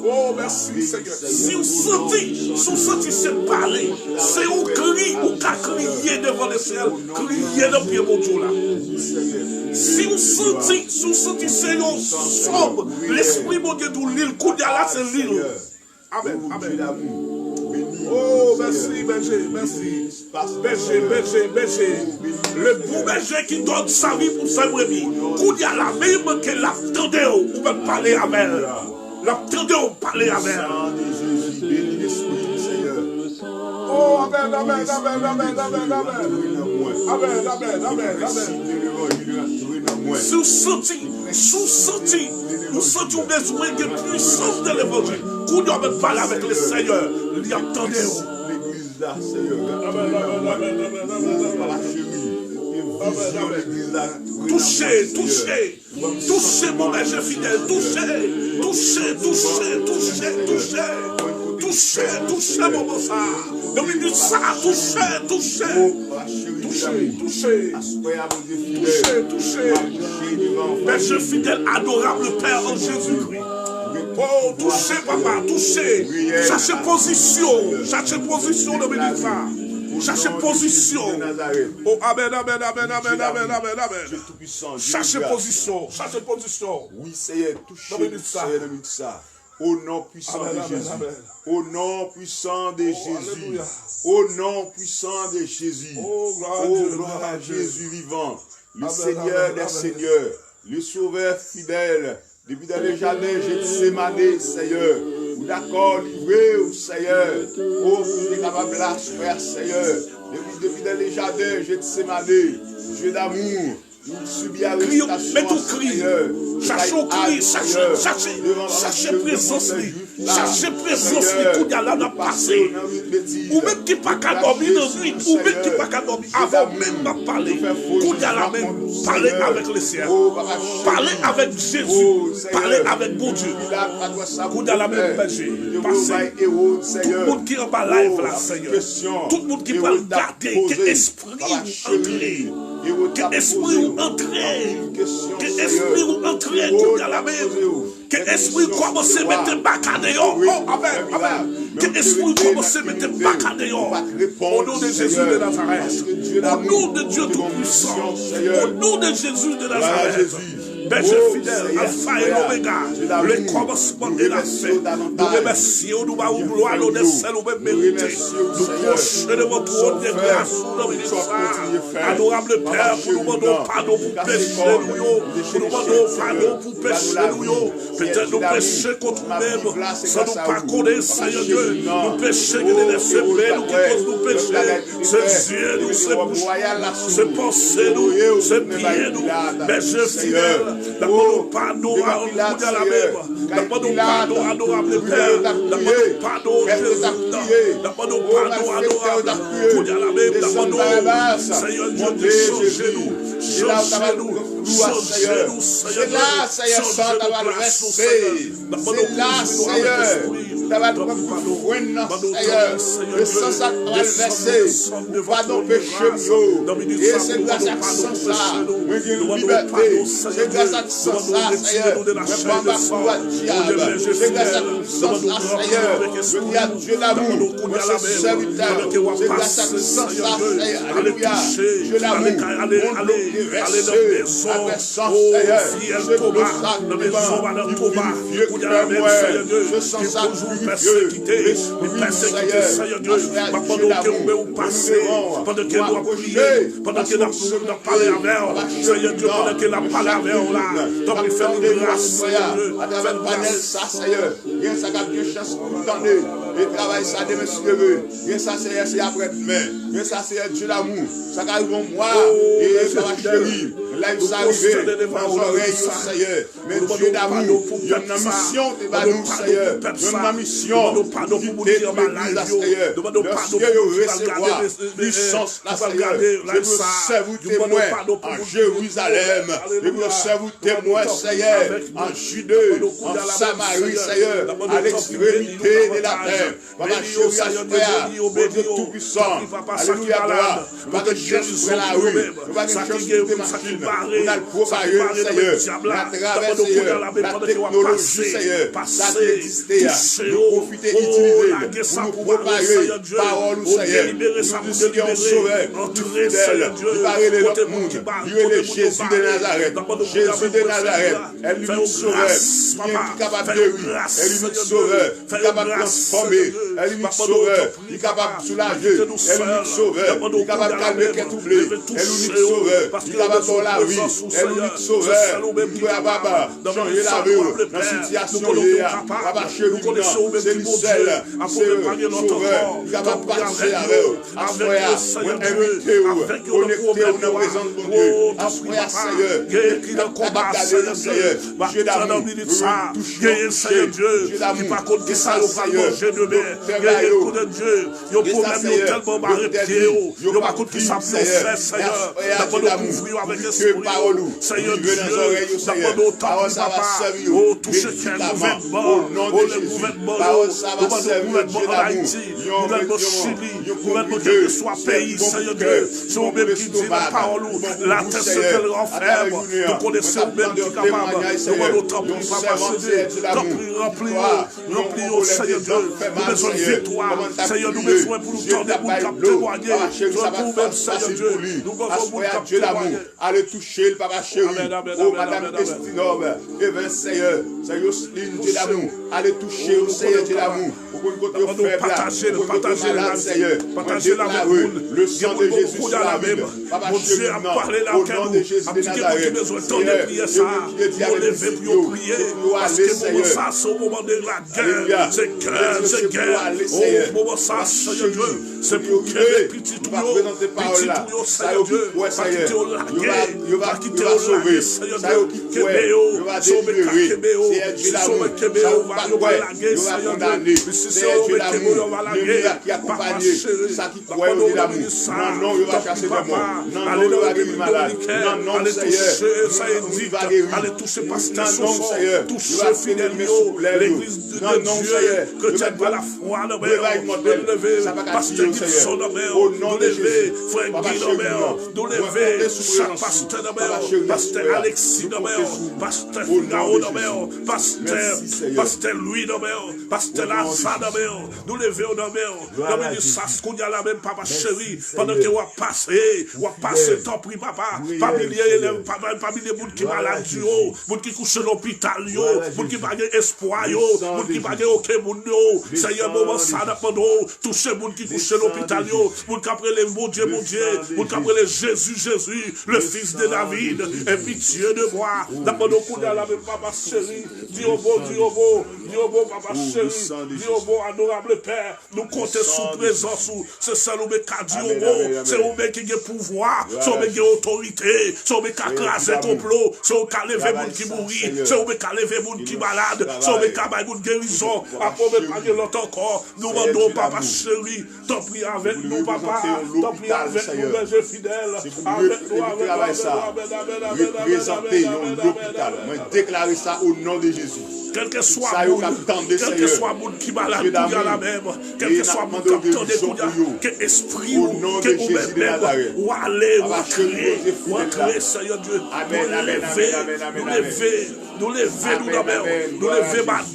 Oh, merci Seigneur. Si vous sentez se parler, c'est un cri ou qu'à crier devant le ciel, crier dans le pied mon Dieu là. Si vous sentez c'est un sombre, l'esprit mon Dieu de l'île, Koudia là c'est l'île. Amen, amen. Oh, merci, berger, merci. Berger. Le bon berger qui donne sa vie pour sa brebis. Koudia la même que l'attendait, ou même parler avec elle. L'attendait, ou parler avec elle. Oh, amen, amen, amen, amen, amen, amen. Amen, amen, amen, amen. Si vous sentez besoin de puissance de l'évangile, qu'on doit même parler avec le Seigneur, il y a attendez. L'église là, Seigneur. Amen, amen, amen, amen, amen. Touchez, touchez. Touchez mon berger fidèle. Touchez, touchez, touchez, touchez, touchez. Touchez, touchez mon bon ça. Domine ça, touchez, touchez. Touchez, touchez. Touchez, touchez. Berger fidèle, adorable Père en Jésus-Christ. Oh, touchez, papa, touchez. Cherchez position, domine ça. Cherchez position. Oh, amen, amen, amen, amen, amen, amen, amen. Cherchez position. Oui, Seigneur, touchez ça. Au nom puissant de Jésus. Au nom puissant de Jésus. Au nom puissant de Jésus. Oh, gloire à Jésus vivant. Le Seigneur des Seigneurs. Le Sauveur fidèle. Depuis dans les jardins, Gethsémanée, Seigneur. D'accord, livré au Seigneur. Oh, tu es capable de la faire, Seigneur. Depuis dans les jardins, Gethsémanée. Dieu d'amour. Mais tout crie, cherchons cri, cherchez présence, cherchez présence, tout à l'heure passé. Ou même qui pas qu'à dormir dans la nuit, ou même qui pas qu'à dormir avant même de parler. Tout à l'heure même, parler avec le ciel, parler avec Jésus, parler avec bon Dieu. Tout à l'heure même, passer. Tout le monde qui est en bas live là, Seigneur. Tout le monde qui va regarder, que l'esprit entrer. Que l'esprit entrer, que l'esprit entrer tout à la même, que l'esprit commence à mettre bacadéon, oh amen, amen, que l'esprit commence à mettre bacadéon, au nom de Jésus de Nazareth, au nom de Dieu Tout-Puissant, au nom de Jésus de Nazareth. Berger fidèle, Alpha et Omega, le commencement de la fête. Nous remercions, nous avons gloire, l'honneur, celle où nous méritons. Nous prochons de votre trône de grâce, nous ministère. Adorable Père, pour nous demander pardon pour pécher, nous demandons pardon pour pécher, peut-être nous pécher contre nous-mêmes, sans nous pas connaître, Seigneur Dieu. Nous péchons, que nous laissons nous qui cause nous pécher. C'est Dieu, nous, c'est bouche, c'est penser, nous, c'est prier, nous. Berger fidèle. D'abord, pardon à la même. D'abord, pardon, adorable Père. D'abord, pardon, Jésus. D'abord, pardon, adorable Père. D'abord, Seigneur Dieu, changez-nous. Changez-nous. Changez-nous, Seigneur. C'est là, Seigneur. Pardon péché, et c'est grâce à ça, liberté, c'est grâce à ça, Seigneur, c'est grâce à ça, Seigneur, je dis à Dieu d'amour, c'est serviteur, c'est grâce à ça, Seigneur, alléluia, Dieu d'amour, mon nom est versé, agressant, Seigneur, je me sens vieux que moi, je sens ça persécuté, Seigneur Dieu, pendant que nous passons, pendant que nous prions, pendant que nous parlons avec Seigneur Dieu, pendant que nous parlons avec là, donc il fait une grâce, Seigneur Dieu, à travers le panel, ça, Seigneur, il y a ça qui a bien chance pour nous tendre, et travail ça demain si Dieu veut, il y a ça, Seigneur, c'est après-demain, il y a ça, c'est Dieu d'amour, ça qui arrive en moi, et ça va chérir, là il s'est arrivé, dans nos oreilles, Seigneur, mais Dieu d'amour, il y a une mission devant nous, Seigneur, il y a une mission, pardon pour quitter l'église, Seigneur. Lorsque vous recevoir puissance, Seigneur, je vous serve témoin en Jérusalem. Je vous serve témoin, Seigneur, en Judée, en Samarie, Seigneur, à l'extrémité de la terre. Papa, chérie, Père, mon Dieu Tout-Puissant, alléluia, gloire. Nous allons chercher la rue, nous allons chercher des machines, nous allons propager, Seigneur, à travers, Seigneur, la technologie, Seigneur, ça qui existe, nous profiter, utiliser, pour nous propager, parole, Seigneur, nous décider en sauveur, du fidèle, de parler de notre monde, du Jésus de Nazareth, Jésus de Nazarête, est l'unique sauveur, qui est capable de guérir, est l'unique sauveur, qui est capable de transformer, est l'unique sauveur, qui est capable de soulager, est l'unique sauveur, qui est capable de calmer qui est troublé, est l'unique sauveur, qui est capable de la vie, est l'unique sauveur, qui est capable de changer la vie, dans la situation, papa chez nous, c'est le seul, c'est le sauveur, qui est capable de passer avec eux, à ce moment-là, invitez-vous, connectez-vous dans la présence de Dieu, à ce moment-là, Seigneur, qui est capable d'aller, Seigneur, Dieu d'amour, toucher, Dieu d'amour, qui ça, Seigneur, coup de Dieu, yo problème yo tellement barré pied yo pas contre qui ça peut faire Seigneur, d'abord nous couvrir avec esprit Seigneur Dieu, d'abord nous temps papa, oh toucher quel gouvernement, oh le gouvernement, en Haïti, gouvernement Chili, gouvernement quel que soit pays Seigneur Dieu, c'est vous même qui dit la parole, la terre se qu'elle renferme, nous connaissons même qui est capable, nous temps pris papa remplis Seigneur Dieu, nous besoin de victoire, Seigneur nous besoin pour nous tendre pour nous témoigner, pour même Seigneur Dieu, nous besoin pour nous témoigner. Allez toucher le papa chéri, oh madame Estinov, et bien Seigneur, Seigneur Dieu d'amour, allez toucher le Seigneur Dieu d'amour, pour que nous partager la rue, le sang de Jésus sur la Bible, papa chéri, au nom de Jésus de Nazareth, Seigneur, lever pour prier, parce que moment ça, c'est au moment de la guerre, c'est guerre, au moment ça, Seigneur Dieu, c'est pour que les petits tuyaux, Seigneur Dieu, pas quitter au laguer, pas quitter au laguer, Seigneur Dieu, Kébéo, sauver Kébéo, si sauver Kébéo, on va laguer, Seigneur Dieu, si sauver Kébéo, on va laguer, papa chéri, papa nous donne ça, papa, allez dans le malade, allez toucher, ça indique, allez toucher pasteur Soso, toucher fidèle, l'église de Dieu, que tu as pas la foi, nous lever, pasteur Gibson, nous lever, frère Guy, nous lever, chaque pasteur, pasteur Alexis, pasteur Figaro, pasteur Louis, pasteur Lazare, nous lever au nom de Sas, qu'on y a la même papa chéri, pendant que vous passez, tant pris papa, pas milliers de monde qui malade, monde qui couche à l'hôpital, monde qui n'a pas espoir, monde qui n'a pas aucun monde, Seigneur, moment ça, toucher monde qui couche à l'hôpital, monde qui après les mon Dieu, monde qui après les Jésus, le fils de David, et pitié de moi, d'abord nous qu'on y a la même papa chéri, Dieu beau, papa chéri, Dieu beau, adorable Père, nous comptons sous présence, c'est ça nous met qu'à Dieu beau, c'est nous met qui a pouvoir, c'est nous met qui a autorité, c'est nous met qui a crasé complot, c'est nous qui a levé monde qui mourit, c'est nous met qui a levé monde qui malade, c'est nous met qui a baillé monde guérison, après on va pas l'autre encore, nous demandons papa chéri, t'en prie avec nous papa, t'en prie avec nous berger fidèles, avec nous, représenter l'hôpital, moi déclarer ça au nom de Jésus. Quel que soit monde qui malade, il y a la même. Quel que soit monde qui attendait, que esprit ou que ou même ou aller, ou entrer, Seigneur Dieu, nous lever madame,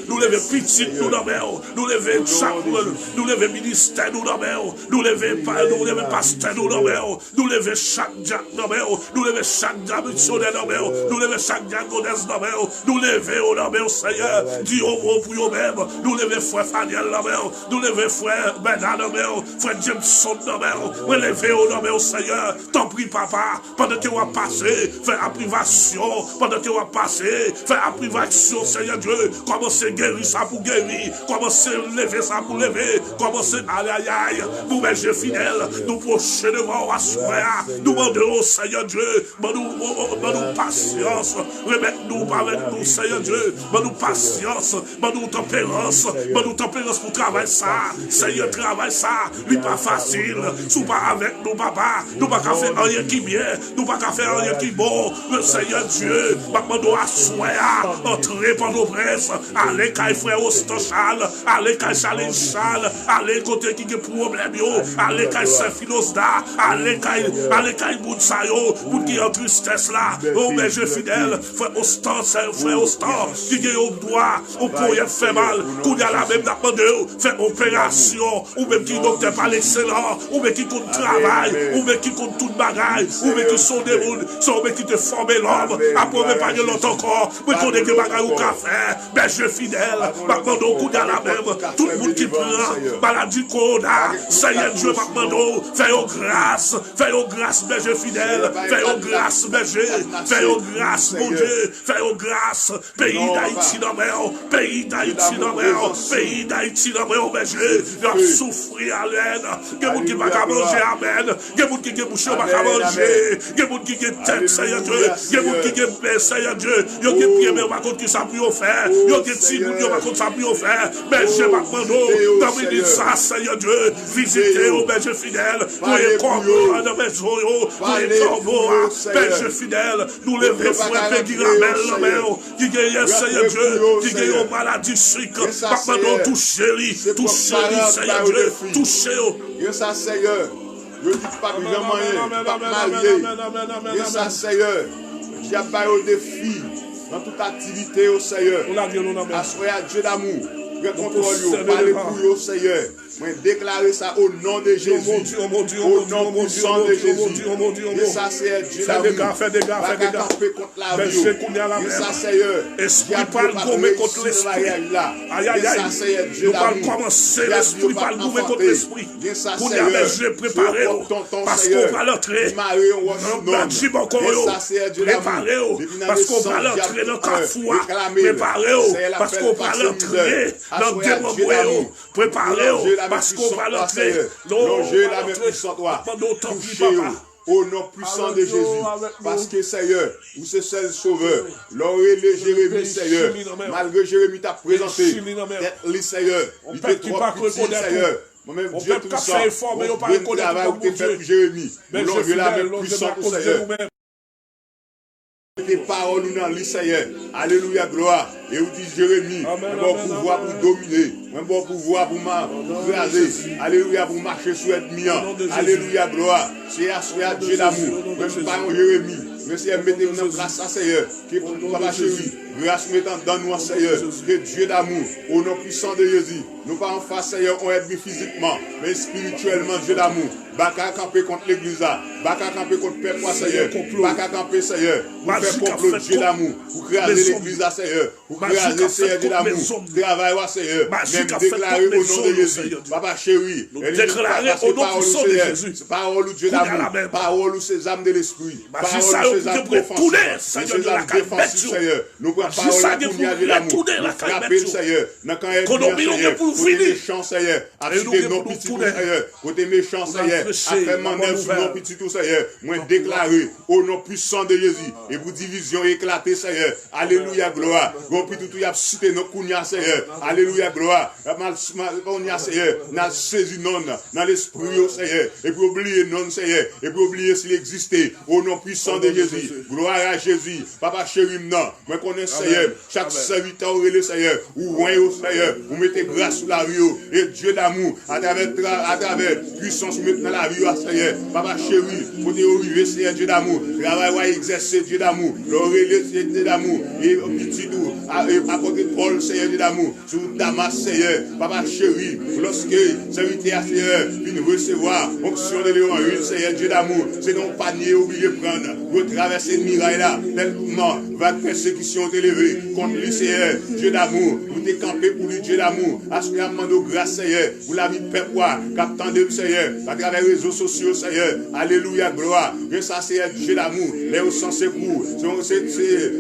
nous lever petite, nous lever chapeau, nous lever ministère, nous lever pasteur, nous lever chaque diacre, nous lever chaque diable missionnaire, nous lever chaque diaconesse, nous lever au nom Seigneur, Dieu pour vous-même, nous lever frère Faniel, nous lever frère Bernard, frère Jameson, nous lever au nom Seigneur, t'en prie papa, pendant que vous passez, faire la privation, pendant que vous passez, faire la privation, Seigneur Dieu, commencez à guérir ça pour guérir, commencez à lever ça pour lever, commencez à aïe, vous berger fidèles, nous prochains devant à soir, nous demandons, Seigneur Dieu, nous patience, remettez-nous avec nous, Seigneur Dieu, nous patience, nous tempérance pour travailler ça, Seigneur, travaille ça, lui pas facile, sous pas avec nous, papa, nous pas qu'à faire rien qui bien, nous pas qu'à faire rien qui bon, le Seigneur Dieu, nous à soir, entrer par nos presses, aller qu'à frère Ostochal, aller qu'à Chaline Chal, aller côté qui a problème, aller qu'à Saint-Philos-Da, aller qu'à Boutsayo, pour qui en tristesse là, oh mais je fidèle, frère Ostan, qui a au doigt, au pourrait faire mal, qu'on y a la même d'apprendre, faire opération, ou même qui docteur par l'excellent, ou même qui compte travail, ou même qui compte toute bagaille, ou même qui sont des mondes, ou même qui te forment l'homme, après même pas longtemps encore, mais qu'on est que bagaille ou café, mais je fidèle, maintenant qu'on y a la même, tout le monde qui prend, maladie du Corona. Seigneur Dieu, Papa, fais-nous grâce, berger fidèle, fais-nous grâce, berger, fais-nous grâce, mon Dieu, fais-nous grâce, pays d'Haïti dans pays d'Haïti dans pays d'Haïti dans berger, ils souffrir à l'aide, il y a des gens qui ne peuvent pas manger, amen, il y a des gens qui ne peuvent pas manger, il y a des gens qui ont tête, Seigneur Dieu, il y a des gens qui ont paix, Seigneur Dieu, il y a des gens qui ont contre qui ça peut faire, il y a des gens qui ont contre ça peut faire, berger, Papa, dans les ça, Seigneur Dieu, visitez au berger fidèle, pour les corbeaux dans les maisons, pour les corbeaux, berger fidèle, nous les frères qui ramènent, qui gagnent, Seigneur Dieu, qui gagnent maladie sucre, Papa, touchez-les, Seigneur Dieu, touchez-les. Et ça, Seigneur, je dis pas bien pas marié. Et ça, Seigneur, j'ai pas au défi dans toute activité au Seigneur. Assoyez à Dieu d'amour. Contrôle, parlez pour vous, Seigneur. Moi, déclarer ça au nom de Jésus. Au nom puissant de Jésus. Et ça, c'est Dieu d'amour. Fais des gars. Contre la vie. Et ça, Seigneur. Esprit parle gommer contre l'esprit. Aïe, aïe, aïe. Nous parlons commencer. L'esprit parle gommer contre l'esprit. Pour y aller, je préparé. Parce qu'on va l'entrer. Préparez-vous. Parce qu'on va l'entrer dans le carrefour. Préparez-vous. Parce qu'on va l'entrer dans le démon. Préparez-vous. Parce qu'on va l'entrer. Longez la main puissante. Touchez-vous. Au nom puissant de Jésus, parce que Seigneur, vous êtes seul sauveur. L'oreille Jérémie, Seigneur, malgré Jérémie t'a présenté, les Seigneur, il était trop petit, Seieur. Moi-même, Dieu tout ça, on travail où tu fait pour Jérémie. L'oreille la main puissante, Seigneur. Des paroles dans le Seigneur. Alléluia, gloire. Et vous dites Jérémie, un bon pouvoir pour dominer, un bon pouvoir pour m'écraser. Alléluia, pour marcher sur l'ennemi. Alléluia, gloire. C'est à Dieu d'amour. Même pas en Jérémie. Mais c'est mettez-nous en place à Seigneur. Qui est pour nous, papa chéri. Grâce mettant dans nous, Seigneur. Que Dieu d'amour, au nom puissant de Jésus. Nous pas en face, Seigneur, on est physiquement, mais spirituellement, Dieu d'amour. Baka camper contre l'église, baka camper contre le peuple, Seigneur. Baka camper, Seigneur. Pour faire complot, Dieu d'amour. Pour craser l'église, Seigneur. Pour craser, Seigneur, Dieu d'amour. Travail, Seigneur. Même déclarer au nom de Jésus. Papa chéri. Déclarer au nom puissant de Jésus. Parole Dieu d'amour. Parole ces âmes de l'esprit. Parole ces âmes défensives. Ces âmes défensives, Seigneur. Nous prenons parole à Dieu d'amour. Nous frapper, Seigneur. Côté méchant, Seigneur. Affûter nos petits, Seigneur. Côté méchant, Seigneur. Affaire manœuvre sur nos petits, Seigneur. Moi déclaré au nom puissant de Jésus. Et pour division éclatée, Seigneur. Alléluia, gloire. Bon, puis tout, il y a cité nos kounia, Seigneur. Alléluia, gloire. On y a, Seigneur. N'a saisi non dans l'esprit, Seigneur. Et pour oublier non, Seigneur. Et pour oublier s'il existait. Au nom puissant de Jésus. Gloire à Jésus. Papa chéri, non. Moi connais, Seigneur. Chaque serviteur, le Seigneur. Ou loin, Seigneur. Vous mettez grâce sur la vie. Et Dieu d'amour. À travers puissance, maintenant la vie, Seigneur. Papa chéri. Pour te arriver, Seigneur, Dieu d'amour. Travail, ouais, exercer Dieu d'amour. L'oreille, Dieu d'amour. Et petit tout. À côté de Paul, Seigneur, Dieu d'amour. Sur Damas, Seigneur. Papa chéri. Lorsque, serviteur, Seigneur, vient recevoir. Onction de Léon, une, Seigneur, Dieu d'amour. C'est non panier oublié prendre. Pour traverser le mirail là. Tellement, va de persécution t'élever. Contre lui, Seigneur, Dieu d'amour. Vous décampez pour lui, Dieu d'amour. À ce moment de grâce, Seigneur. Vous l'avez peuple, captant de Seigneur. À travers les réseaux sociaux, Seigneur. Alléluia, gloire. Que ça, Seigneur, Dieu d'amour. Les au sens secours. C'est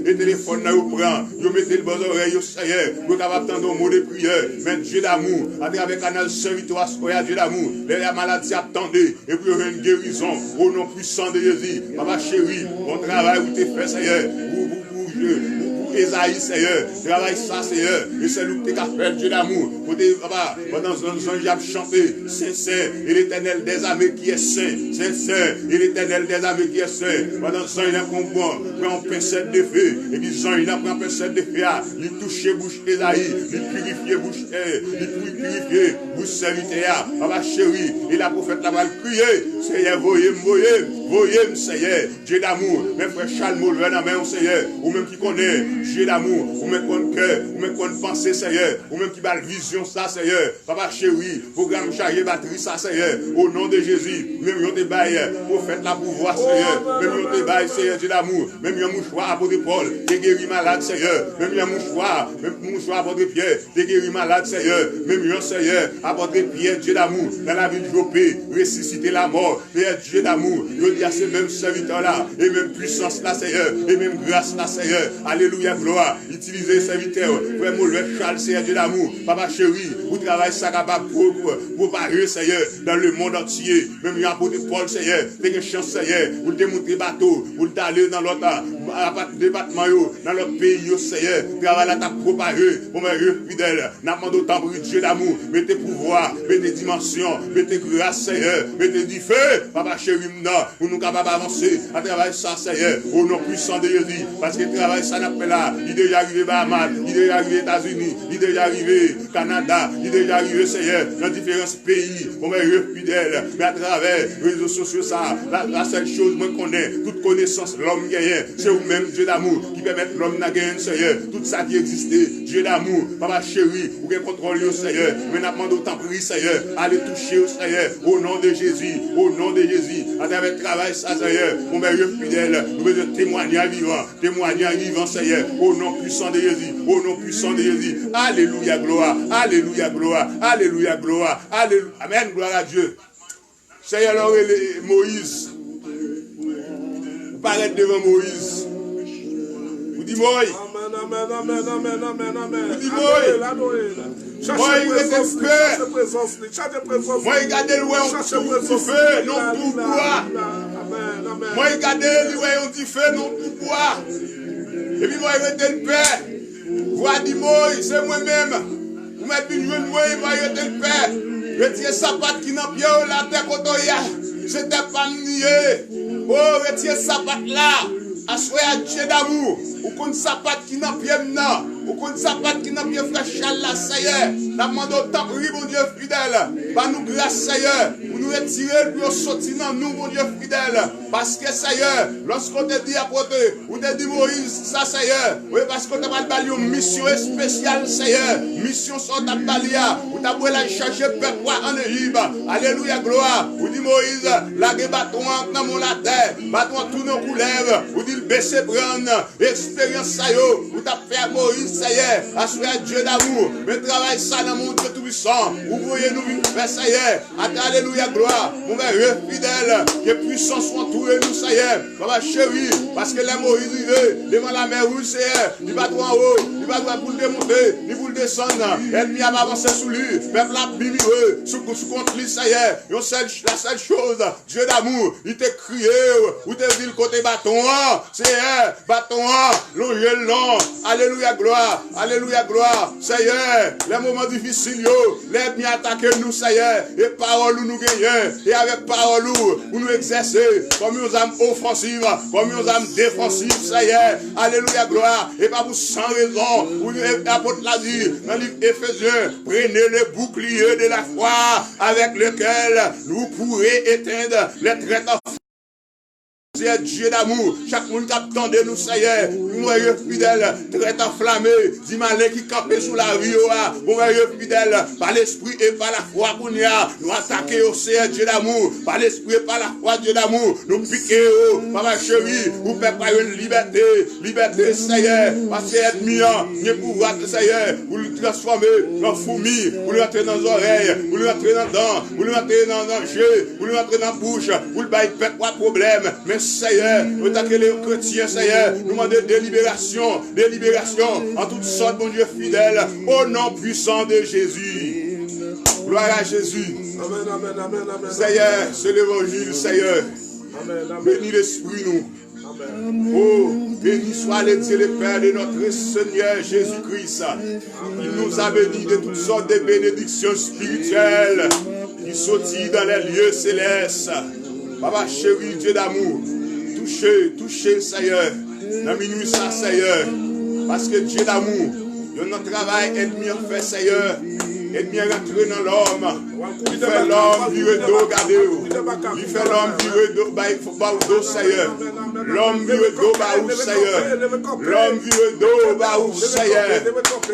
les téléphones là, vous prenez. Vous mettez le bon oreille, Seigneur. Vous êtes capable d'entendre un mot de prière. Mais Dieu d'amour. À travers canal servitoire, Dieu d'amour. Les maladies attendez. Et puis, une guérison. Au nom puissant de Jésus. Papa chéri. Bon travail, vous t'es fait, Seigneur. Esaïe, Seigneur, travaille ça, Seigneur, et c'est nous qui avons fait Dieu d'amour. Pendant un j'ai chanté, Saint, et l'éternel des armées qui est saint, Saint, et l'éternel des armées qui est saint. Pendant ça, il a combat, prend un pincette de feu, et puis ça, il a pris un pincette de feu, il touche bouche Esaïe, il purifie bouche serviteur, papa chéri, et la prophète là-bas crier, Seigneur, voyez, Seigneur, Dieu d'amour, mes frères Chalmot, le Seigneur, ou même qui connaît, Dieu d'amour, ou même qu'on cœur, ou même qu'on pensée, Seigneur, ou même qui va la vision, ça, Seigneur. Papa chéri, programme chargé batterie, ça, Seigneur. Au nom de Jésus, même yon te baille, prophète la pouvoir, Seigneur. Même yon te baille, Seigneur, Dieu d'amour. Même yon mouchoir, apôtre Paul, t'es guéri malade, Seigneur. Même yon mouchoir, apôtre Pierre, t'es guéri malade, Seigneur. Même yon, Seigneur, apôtre Pierre, Dieu d'amour, dans la ville de Jopé, ressusciter la mort, Père Dieu d'amour. Je dis à ces mêmes serviteurs-là, et même puissance là, Seigneur, et même grâce là, Seigneur. Alléluia, gloire. Utilisez serviteurs, vraiment le Charles, Seigneur, Dieu d'amour. Papa chéri, vous travaillez ça capable pour parler, Seigneur, dans le monde entier. Même yon apôtre Paul, Seigneur, faites une chance, Seigneur, vous démontrer bateau, vous d'aller dans l'autre département, dans l'autre pays, Seigneur. Travail là, t'as propagé, pour me fidèle. N'a pas d'autant pour Dieu d'amour. Mettez pouvoir, mettez dimension, mettez grâce, Seigneur, mettez du feu. Papa chéri, nous nous capables d'avancer à travers ça, Seigneur, au nom puissant de Jésus. Parce que travail ça n'a pas là. Il est déjà arrivé Bahamas, il est déjà arrivé États-Unis, il est déjà arrivé Canada, il est déjà arrivé, Seigneur, dans différents pays. Pour me fidèle. Mais à travers les réseaux sociaux, ça, la seule chose que je connais, toute connaissance, l'homme gagne, c'est vous-même, Dieu d'amour, qui permet l'homme de gagner, Seigneur. Tout ça qui existait, Dieu d'amour, Papa chéri, vous pouvez contrôler, Seigneur. Mais n'a pas d'autant pris, Seigneur. Allez toucher, Seigneur, au nom de Jésus, au nom de Jésus. À travers le travail, ça, Seigneur, mon merveilleux fidèle, nous voulons témoigner vivant, Seigneur, au nom puissant de Jésus, au nom puissant de Jésus. Alléluia, gloire, alléluia, gloire, alléluia, gloire, alléluia. Amen, gloire à Dieu. Seigneur, alors, Moïse, vous paraît devant Moïse. Vous dites, Moïse. Amen. Vous dites, Moïse. Moi, il était peur. Moi, il gardait le royaume du feu, non pour boire. Moi, il gardait le royaume du feu, non pour boire. Et puis, moi, il était le père. Vous dit, moi, c'est moi-même. Vous mettez une jeune moi, il était le père. Retirez sa patte qui n'a pas la terre côtoya. C'était pas nié. Oh, retirez sa patte là. Assoyez à Dieu d'amour. Ou qu'on sa patte qui n'a pas maintenant. Ou qu'on sa patte qui n'a pas frère Charles là, Seigneur. N'a demandé autant pour lui, mon Dieu fidèle. Par nous grâce, Seigneur. Pour nous retirer, pour sortir dans nous, mon Dieu fidèle. Parce que, Seigneur, lorsqu'on te dit à côté, ou te dit Moïse, ça, Seigneur. Oui, parce qu'on t'a pas une mission spéciale, Seigneur. Mission sur ta balia. Ou t'as voulu aller chercher peuple en Égypte. Alléluia, gloire. Ou dit Moïse, laguez bâton dans mon la terre. Bâton tous nos couleurs. Ou dit baisser prendre. Expérience, ça y est. Ou t'as fait Moïse, Seigneur. Assurer Dieu d'amour. Mais travaille ça dans mon Dieu tout-puissant. Vous voyez nous une paix, Seigneur. Alléluia, gloire. Mon merveilleux fidèle. Que puissance soit entouré nous, Seigneur. Papa chéri. Parce que les Moïse vivent devant la mer rouge, Seigneur. Il va droit en haut. Il va droit pour le démonter. Il pour le descendre. L'ennemi a avancé sous lui. Peuple a bimireux. Sous contre lui, Seigneur. La seule chose. Dieu d'amour. Il t'a crié. Ou t'a dit le côté bâton. Seigneur. Bâton. Longé long. Alléluia, gloire. Alléluia, gloire. Seigneur. Les moments difficiles, l'ennemi attaque nous, Seigneur. Et parole nous gagnons. Et avec parole nous exercer. Comme une âme offensive. Comme une âme défensive, Seigneur. Alléluia, gloire. Et pas pour sans raison. Vous l'apôtre l'a dit dans le livre Éphésiens. Prenez le bouclier de la foi avec lequel vous pourrez éteindre les traits c'est Dieu d'amour. Chaque monde qui attend de nous, Seigneur. Nous, fidèle, très enflammé. Dis malin qui campait sous la vie. Nous, fidèle, par l'esprit et par la foi qu'on y a. Nous attaquer au Seigneur Dieu d'amour. Par l'esprit et par la foi Dieu d'amour. Nous piquer, papa chéri. Vous faites pas une liberté. Liberté, Seigneur. Parce que l'ennemi, il pouvoir, Seigneur. Vous le transformer en fourmi. Vous le rentrez dans les oreilles. Vous le rentrez dans les dents. Vous le rentrez dans les yeux. Vous le rentrez dans la bouche. Vous le baillez pas de problème. Mais Seigneur, nous attaquons les chrétiens, Seigneur, nous demandons des libérations en toutes sortes, mon Dieu fidèle, au nom puissant de Jésus. Gloire à Jésus. Amen. Seigneur, c'est l'évangile, Seigneur. Bénis l'esprit, nous. Oh, béni soit le Dieu le Père de notre Seigneur Jésus-Christ. Il nous a bénis de toutes sortes de bénédictions spirituelles qui sortent dans les lieux célestes. Papa chéri, Dieu d'amour. Touchez, Seigneur, dans minuit ça, Seigneur, parce que Dieu d'amour, il y a notre travail ennemi en fait, Seigneur, ennemi rentre dans l'homme. Il fait l'homme virer dos, regardez-vous. Il fait l'homme virer dos, il faut pas dos, Seigneur. L'homme virer dos, Seigneur. L'homme virer dos, Seigneur.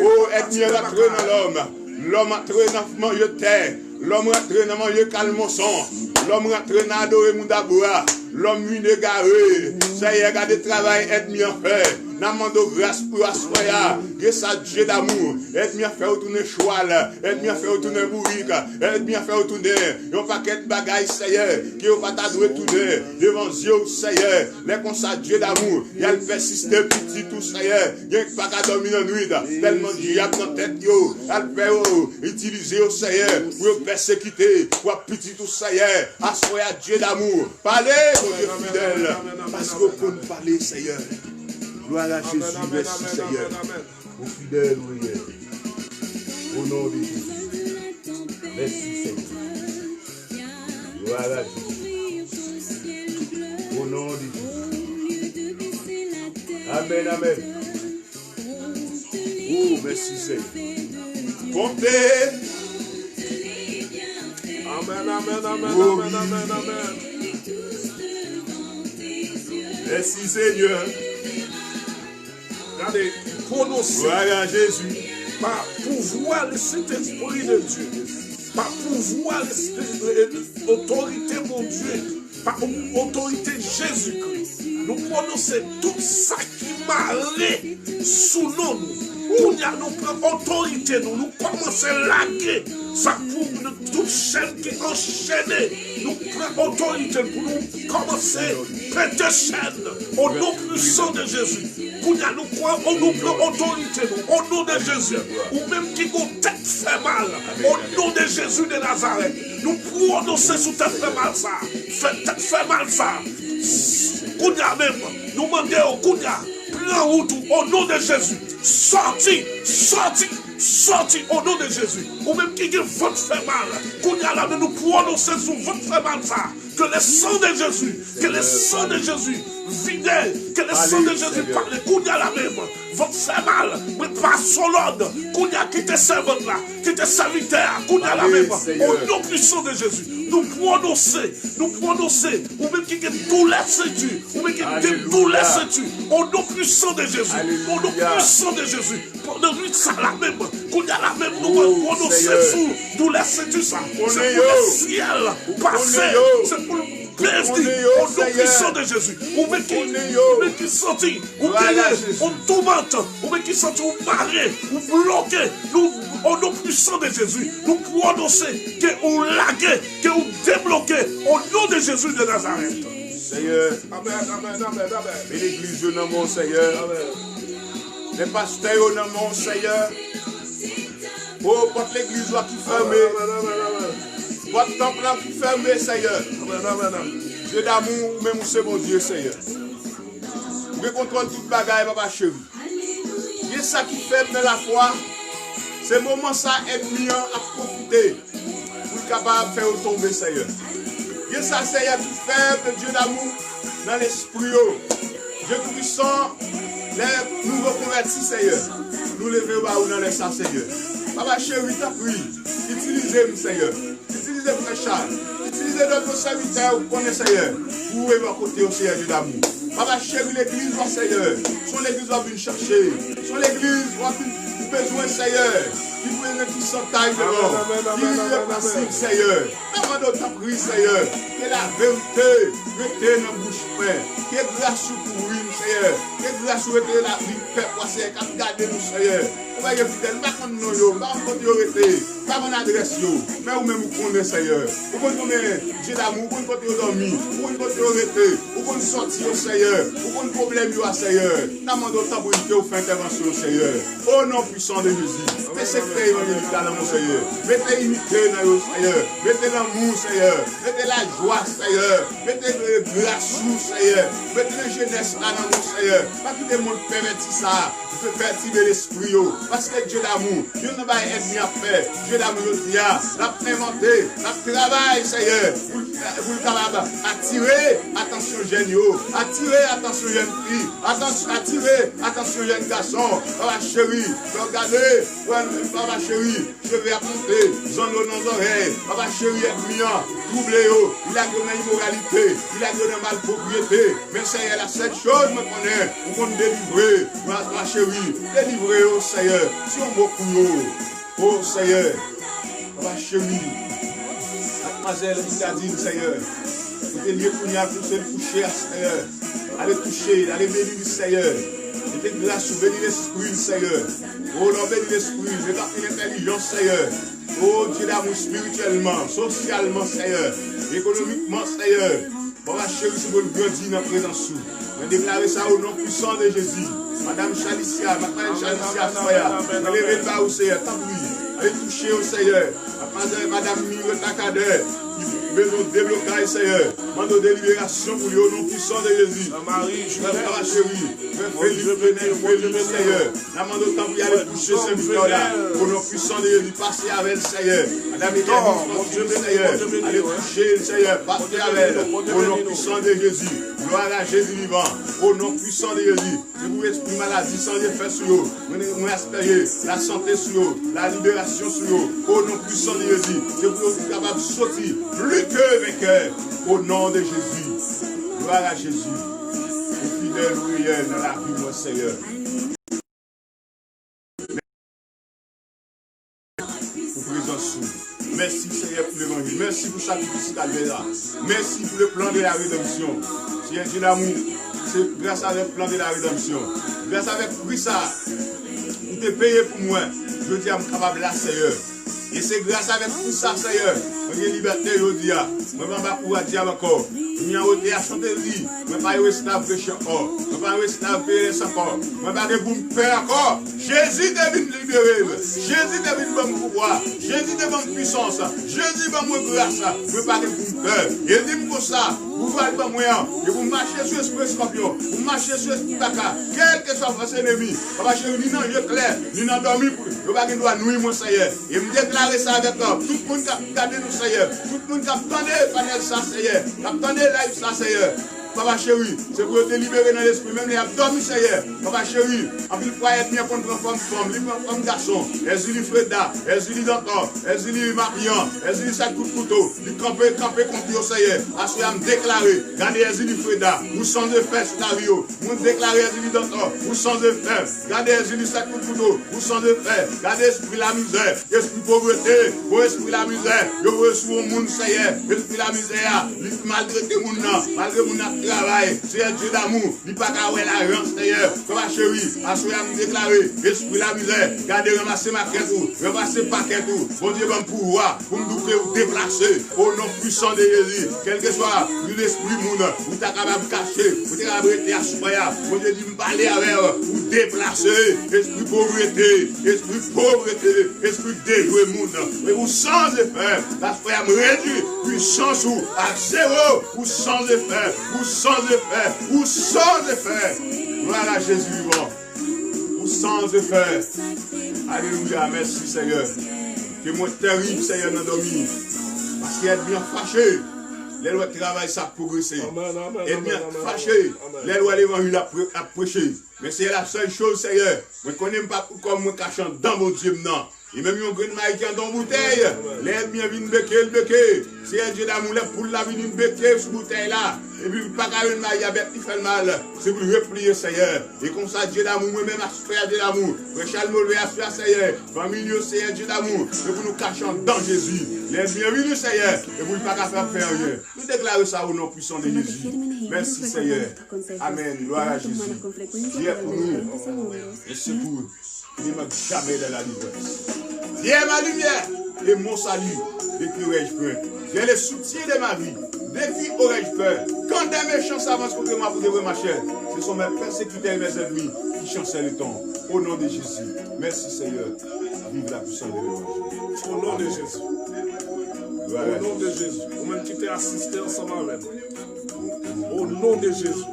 Oh, ennemi rentre dans l'homme. L'homme rentre dans manger terre. L'homme rentre dans manger calmosson. L'homme rentre dans adorer Moudaboua. L'homme vient de garer. Ça y est, regardez le travail, ennemi en fait. Namando grâce pour Assoya, grâce à Dieu d'amour, aide-moi à faire retourner cheval, aide-moi à faire retourner bourrique, aide-moi à faire retourner un paquet de bagailles, Seigneur, qui va pas t'adouer tourner devant Dieu, Seigneur, les consacres Dieu d'amour, il y a le persister petit tout, Seigneur, il y a pas qu'à dormir la nuit, tellement Dieu a dans la tête, yo, elle peut utiliser au Seigneur pour persécuter, pour petit tout, Seigneur, Assoya Dieu d'amour, parlez, mon Dieu fidèle, parce qu'on peut nous parler, Seigneur. Gloire à Jésus, merci Seigneur. Au fidèle, oui. Au nom de Jésus. Merci Seigneur. Gloire à Jésus. Au nom de Jésus. Amen, amen. Oh, merci Seigneur. Comptez. Amen, amen, amen, amen, amen, amen. Merci Seigneur. Regardez, prononcer. Gloire à Jésus. Par pouvoir le Saint-Esprit de Dieu. Par pouvoir l'autorité mon Dieu. Par autorité Jésus-Christ. Nous prononçons tout ça qui m'arrête sous nous. Nous prenons autorité, nous commençons à laguer. Ça pour toute chaîne qui est enchaînée. Nous prenons autorité pour nous commencer à prêter chaîne au nom puissant de Jésus. Nous croyons, nous prenons autorité au nom de Jésus. Ou même qui nous tête fait mal, au nom de Jésus de Nazareth. Nous prononçons sous tête fait mal ça. Tête fait mal ça. Kounia même, nous demandons au Kounia, prends route au nom de Jésus. Sorti, sorti, sorti au nom de Jésus. Ou même qui votre fait mal. Kounia là, nous prononçons sous votre fait mal ça. Que le sang de Jésus, que le sang de Jésus fidèle, que le sang de Jésus parle. Kounia là même, votre fait mal, mais pas solide. Kounia qui te servante là, qui te serviteur. Kounia là même, au nom puissant de Jésus. Nous prononcer, ou même qui est douleur c'est-tu, ou même qui est douleur c'est-tu, au nom puissant de Jésus, au nom puissant de Jésus, pour ne lui ça la même, qu'on a la même, nous prononcer sous douleur c'est-tu ça, c'est pour le ciel passer, c'est pour le plaisir, au nom puissant de Jésus, ou même qui sortit, ou qui on tourmente, ou même qui sortit, ou marrer, ou bloquer, nous, au nom puissant de Jésus, nous prononcer, que on laguer, que on débloquer, au nom de Jésus de Nazareth. Seigneur, Amen, amen, amen, amen. et l'église au nom mon Seigneur, Amen. les pasteurs au nom mon Seigneur, oh, porte l'église qui fermée, votre temple qui fermé, Seigneur. Amen, amen, amen. Dieu d'amour, même c'est mon Dieu, Seigneur. Vous contrôlez toute bagaille, papa chéri. Il y a ça qui fait dans la foi. C'est le moment ça ennemi à profiter pour être capable de faire tomber, Seigneur. Il y a ça, Seigneur, qui fait de Dieu d'amour dans l'esprit. Dieu tout-puissant, les nouveaux convertis, Seigneur. Nous levons dans les ça, Seigneur. Papa chéri, t'as pris. Utilisez-moi, Seigneur. Utilisez Frère Charles. Utilisez notre serviteur, vous connaissez, Seigneur. Pour évoquer au Seigneur Dieu d'amour. Papa chéri, l'église, Seigneur. Son l'église va venir chercher. Son l'église va venir besoin, Seigneur. Qui veut qui s'entaille devant. Qui est passif, Seigneur. Avant de ta prise, Seigneur. Que la vérité mette dans la bouche pleine. Que grâce pour lui, Seigneur. Que grâce pour la vie, Père, Seigneur. Qui garde nous, Seigneur. Vous voyez, fidèle, pas comme nous, pas comme nous arrêter, pas mon adresse, mais vous-même vous connaissez, Seigneur. Vous connaissez Dieu d'amour, vous connaissez dormir, vous connaissez arrêter, vous connaissez sortir, Seigneur. Vous connaissez problème, Seigneur. Nous demandons temps pour vous faire intervention, Seigneur. Au nom puissant de Jésus. Mettez cette paix évangélique dans mon Seigneur. Mettez l'unité dans le Seigneur. Mettez l'amour, Seigneur. Mettez la joie, Seigneur. Mettez le grâce, Seigneur. Mettez la jeunesse là dans mon Seigneur. Pas tout le monde pervertit ça. Je fais perturber l'esprit. Parce que Dieu d'amour, Dieu ne va être mis à faire. Dieu d'amour, Dieu l'a inventé, l'a travail, Seigneur, pour attirer attention jeunes, attirer attention jeunes filles, attirer attention jeunes garçons. Chérie, regardez, papa chéri, je vais apporter, zone dans nos oreilles, papa chéri est mien, troublé, il a donné immoralité, il a donné malpropriété, mais Seigneur, la seule chose me connaît, pour me délivrer, papa chéri, délivrer, oh Seigneur, si on beaucoup, oh Seigneur, papa chéri, mademoiselle Itadine, Seigneur, vous êtes lié pour nous tous toucher, Seigneur, allez toucher, allez bénir, Seigneur. Et que grâce ou bénir l'esprit, Seigneur. Oh, non, bénir l'esprit, répartir l'intelligence, Seigneur. Oh, Dieu d'amour spirituellement, socialement, Seigneur. Économiquement, Seigneur. On va chérir si vous grandir dans la présence. On déclarer ça au nom puissant de Jésus. Madame Chalicia, Soya, levez le bas au Seigneur, tant pis. Allez toucher au Seigneur. Madame Mire Takader. Besoin de déblocage, Seigneur. Mande de libération pour lui au nom puissant de Jésus. Marie, je vais chérie. Seigneur. La demande autant pour y aller toucher ce victoire-là. Au nom puissant de Jésus. Passez avec le Seigneur. Madame Étienne, Seigneur. Allez toucher le Seigneur. Passez avec elle. Au nom puissant de Jésus. Gloire à Jésus vivant. Au nom puissant de Jésus. Je vous esprit maladie sans effet sur vous. Nous espérons la santé sur vous. La libération sur vous. Au nom puissant de Jésus. Je vous êtes capable de sortir plus que vainqueur. Au nom de Jésus. Gloire à Jésus. Fidèle prière dans la vie, mon Seigneur. Pour présence. Merci Seigneur pour l'évangile. Merci pour chaque là. Merci pour le plan de la rédemption. Seigneur Dieu d'amour, c'est grâce à le plan de la rédemption. Grâce à pris ça, vous te payé pour moi. Je dis à mon capable là, Seigneur. Et c'est grâce à tout ça, Seigneur. J'ai liberté aujourd'hui. Je ne vais pas pouvoir dire encore. Je n'ai pas à chanter le lit. Je ne vais pas esclave péché encore. Je ne vais pas esclave péché encore. Je ne vais pas vous faire encore. Jésus devine libérer. Jésus devine bon pouvoir. Jésus devine puissance. Jésus devine mon grâce. Je ne vais pas vous faire. Et dis-moi comme ça. Vous voyez pas moyen. Et vous marchez sur l'esprit scorpion. Vous marchez sur l'esprit baka. Quel que soit votre ennemi. Papa chéri, ni dans le clair, ni dans le dormi. Vous ne pouvez pas nous, mon Seigneur. Et me déclarer ça avec toi. Tout le monde qui a regardé nous, Seigneur. Tout le monde qui a attendu le panel ça, Seigneur. Qui a attendu le live ça, Seigneur. Papa chéri, c'est pour te libérer dans l'esprit, même les abdominaux, Seigneur. Papa chéri, en plus, il être bien qu'on prend femme, il prend femme garçon, Ezuli Freda, Ezuli Dantor, Ezuli Marian, Ezuli 7 coups de couteau, il camper contre le Seigneur. Assuré à me déclarer, regardez Ezuli Freda, vous sans de faire sur la vie, vous déclarez Ezuli Dantor, vous sans de faire, regardez Ezuli 7 coups de couteau, vous sans de faire, regardez esprit la misère, esprit pauvreté, pour esprit la misère, je veux sur le monde, Seigneur, esprit la misère, malgré tout le monde, malgré tout le monde. Travail, c'est Dieu d'amour, il n'y a pas qu'à avoir l'argent, Seigneur. Papa chéri, assurez à me déclarer, esprit la misère, gardez ramasser ma quête ou, ramasser paquet ou, bon Dieu va me pouvoir, pour me doubler ou déplacer, au nom puissant de Jésus, quel que soit l'esprit monde, vous êtes capable de cacher, vous êtes capable de rester à soya, bon Dieu dit me parler avec vous, déplacer, esprit pauvreté, esprit déjoué monde, mais vous sans effet, la soya me réduit, puissance ou, à zéro, vous sans effet, sans effet, ou sans effet. Voilà Jésus vivant. Ou sans effet. Alléluia, merci Seigneur. Que mon terrible Seigneur n'a dormi. Parce qu'il est bien fâché. Les lois de travail, ça a progressé. Il est bien fâché. Les lois de l'évangile a prêché. Mais c'est la seule chose, Seigneur. Je ne connais pas comme moi cachant dans mon Dieu maintenant. Et même un grain de maïs qui est dans la bouteille. Les bien viennent béquer, le béquer. C'est Dieu d'amour, les poules là viennent béquer sur la bouteille là. Et puis, pas qu'à une maille, il fait mal. C'est pour replier, Seigneur. Et comme ça, Dieu d'amour, moi-même, aspect Dieu d'amour. Réchal Molvé, aspect Seigneur. Famille, Seigneur, Dieu d'amour. Et pour nous cachant dans Jésus. Les bienvenus, Seigneur. Et vous ne pas qu'à faire rien. Nous déclarons ça au nom puissant de Jésus. Merci, Seigneur. Amen. Gloire à Jésus. Dieu est pour nous. Et c'est pour. Il ne manque jamais de la liberté. Dieu est ma lumière et mon salut. De qui aurais-je peur? Dieu le soutien de ma vie. De qui aurais-je peur? Quand des méchants s'avancent contre moi pour dévorer ma chair, ce sont mes persécuteurs et mes ennemis qui chancellent le temps. Au nom de Jésus. Merci Seigneur. Vive la puissance de l'évangile. Au nom de Jésus. Au nom de Jésus. Vous-même qui t'es assisté ensemble avec nous. Au nom de Jésus.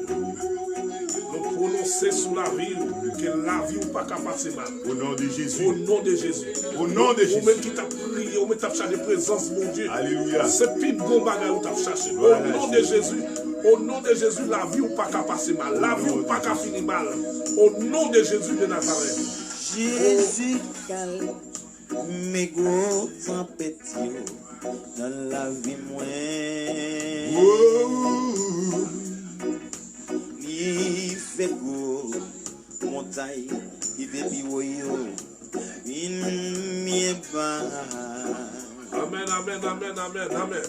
Prononcer sur la vie, que la vie ou pas qu'à passer mal. Au nom de Jésus. Au nom de Jésus. Au nom de Jésus. Ou même qui t'a prié, ou même t'a cherché présence, mon Dieu. Alléluia. C'est pire bon bagage où t'a cherché. Au nom de Jésus. Au nom de Jésus, la vie ou pas qu'à passer mal. La vie ou pas qu'à finir mal. Au nom de Jésus de Nazareth. Jésus calme mes gros tempêtes dans la vie moi. Il fait gros montagne, il fait biwoyo, il m'y pas. Amen, amen, amen, amen, amen.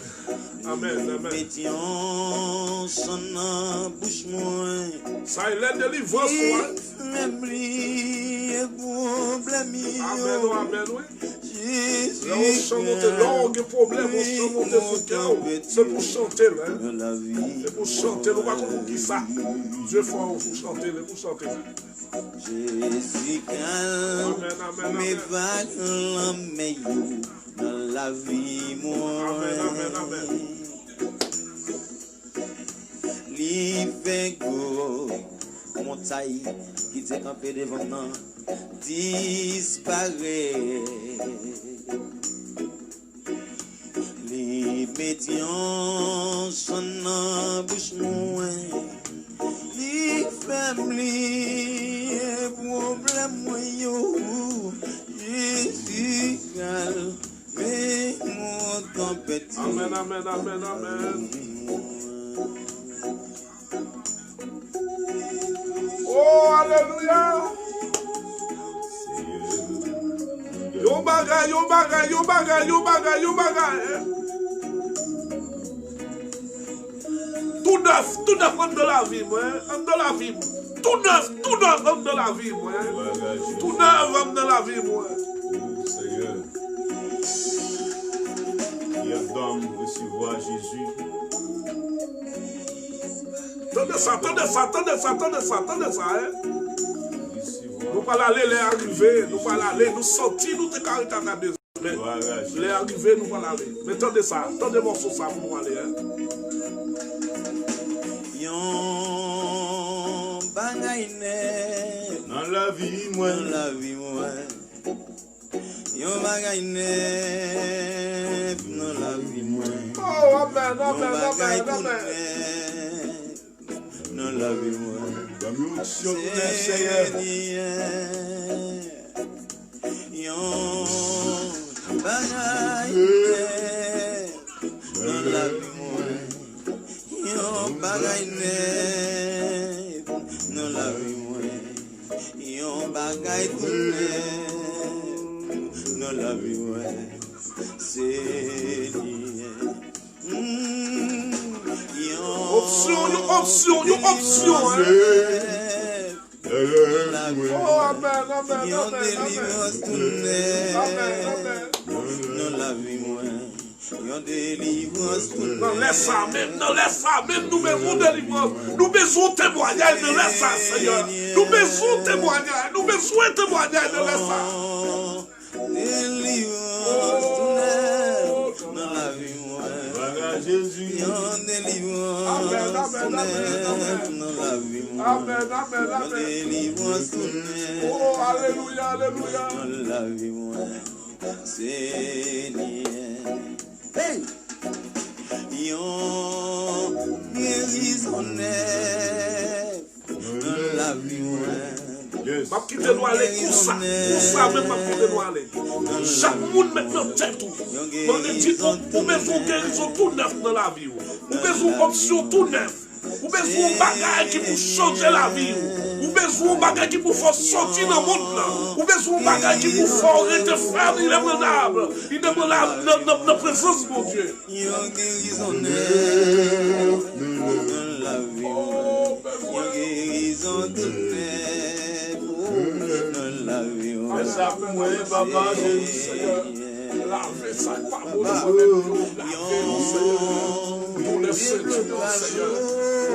Amen, amen. Médian son bouche moi. Ça il est délivrance, ouais. Amen, amen, oui. Là, on chante, là, on a des problèmes, on chante son cœur. C'est pour chanter, hein. C'est pour chanter, nous ne pas comprendre qui ça. Dieu fait pour chanter, pour chanter. Jésus calme mes vagues dans la vie, moi. Amen, amen, amen. L'Ivego, montagne qui t'est campé devant nous, disparaît. Les médians sont en bouche moins. Les familles, problèmes, yo. Jésus calme mon tempête. Amen, amen, amen, amen. Oh, alléluia. Yo bagay, yo bagay, yo bagay, yo bagay, yo bagay. Tout neuf entre de la vie, moi. Entre de la vie. Tout neuf entre de la vie, moi. Tout neuf entre de la vie, moi. Seigneur. Il y a d'hommes recevoir Jésus. Attendez ça, hein. Nous pas aller, les arriver, nous pas aller, nous sortir, nous te caractères à deux. Les arriver, nous pas aller. Mais attendez ça, attendez morceau ça pour nous aller, hein. Yon bagay net Dans la vie, moi. dans la vie, moi. Yon bagay net dans la vie, moi. Oh, amen, Yon amen, bagay amen, tout amen. net dans la vie, moi. Dans mon action, Seigneur. Yon bagay net dans la vie, moi. Yon bagay net dans la vie, moi. Yon bagay tout net dans la vie, moi. C'est lié. Option, hein. Oh, amen, amen, Yon amen, délivrance tout amen. net Amen, amen. dans la vie, moi. Yon délivrance tout net. Non, laisse ça même, nous-mêmes, nous délivrons. Nous besoin de témoignage, de laisse ça, Seigneur. Nous besoin de témoignage, de laisse ça. Délivrance tout net dans la vie, moi. Jésus. Yon délivrance Amen, tout amen, net amen. dans la vie, moi. Amen, amen, Yon amen. délivrance tout net Oh, alléluia, alléluia. dans la vie, moi. C'est lié. Hey! Yon guérison net dans la vie, moi. Yes. Je vais quitter nous aller pour ça même, je vais nous aller. Chaque monde maintenant tête tout. On dit, vous besoin de guérison tout neuf dans la vie. Vous besoin d'option tout neuf. Vous besoin de bagages qui pour changer la vie. Vous besoin de bagages qui pour faire sortir dans le monde. Vous besoin de bagages qui pour faire arrêter faire l'inébranlable. L'inébranlable dans la présence de mon Dieu. Yon guérison net dans la vie, moi. Yon guérison tout net dans la vie, moi. Fais ça pour moi, papa Jésus. Lavez ça par vos lavez-nous, Seigneur. Pour les ceintures, Seigneur.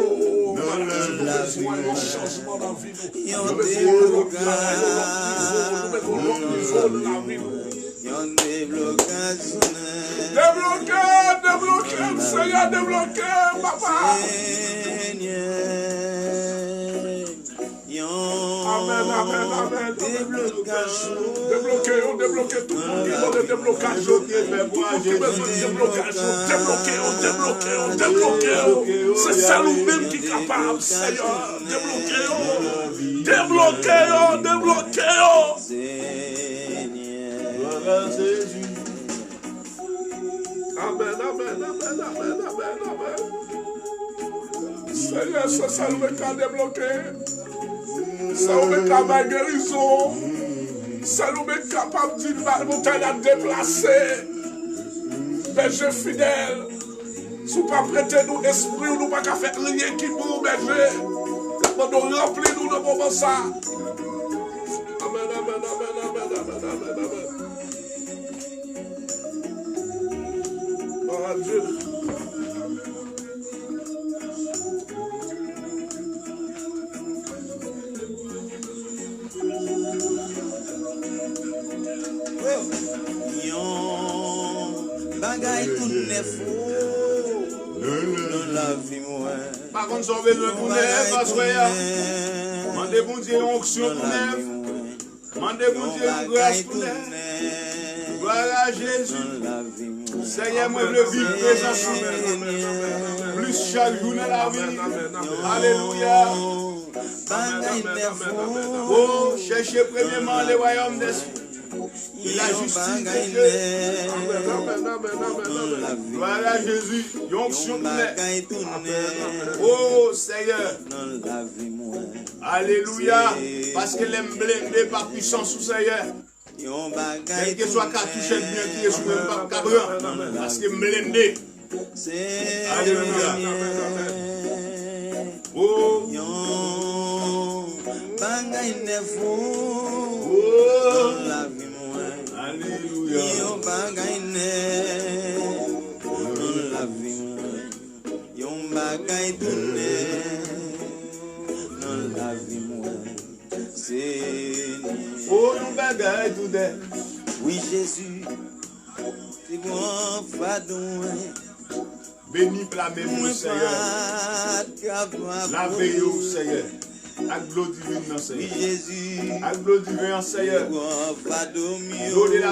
Oh, nous besoin de changement dans la vie. Nous besoin de l'autre niveau de la vie. Yon déblocage net. Débloquez, Seigneur, débloquez, papa. Amen, amen, amen. Déblocage. Débloquez tout le monde qui veut le déblocage. Tout le monde qui veut le déblocage. C'est ça nous-mêmes qui est capable, Seigneur. Débloquez. C'est frère Jésus. Amen, amen, amen, amen, amen, amen. Seigneur, c'est ça nous qu'à débloquer. Ça nous qu'à ma guérison. Ça nous est capable d'une montagne à déplacer. Berger fidèle. Si vous ne pas prêter nous esprit, nous ne pas faire rien qui pour berger. Nous remplir nous de moment ça. Amen, amen, amen, amen, amen, amen, amen. Oh Dieu. Bagay tout neuf dans la vie moi. Par contre, si on veut le pour neuf, parce que mandez bon Dieu une onction pour neuf. Mandez bon Dieu une grâce pour neuf. Gloire à Jésus. Seigneur, moi je veux vivre présence plus chaque jour dans la vie. Alléluia. Oh, cherchez premièrement le royaume des cieux. Et la justice de Dieu. Gloire à Jésus. Onction pour neuf. Oh Seigneur. Alléluia. Parce que l'aime blindé par puissance sous Seigneur. Quel que soit cartouche bien qui est sous le pape cabran. Parce que blindé. Alléluia. Oh. Alléluia. Oh, yon bagay tout de. Oui, Jésus, c'est bon, fadon. Béni blâmez vous, Seigneur. Lavez-vous, Seigneur. Avec l'eau divine, Seigneur. Oui, Jésus, avec l'eau divine, Seigneur. fadon, L'eau de la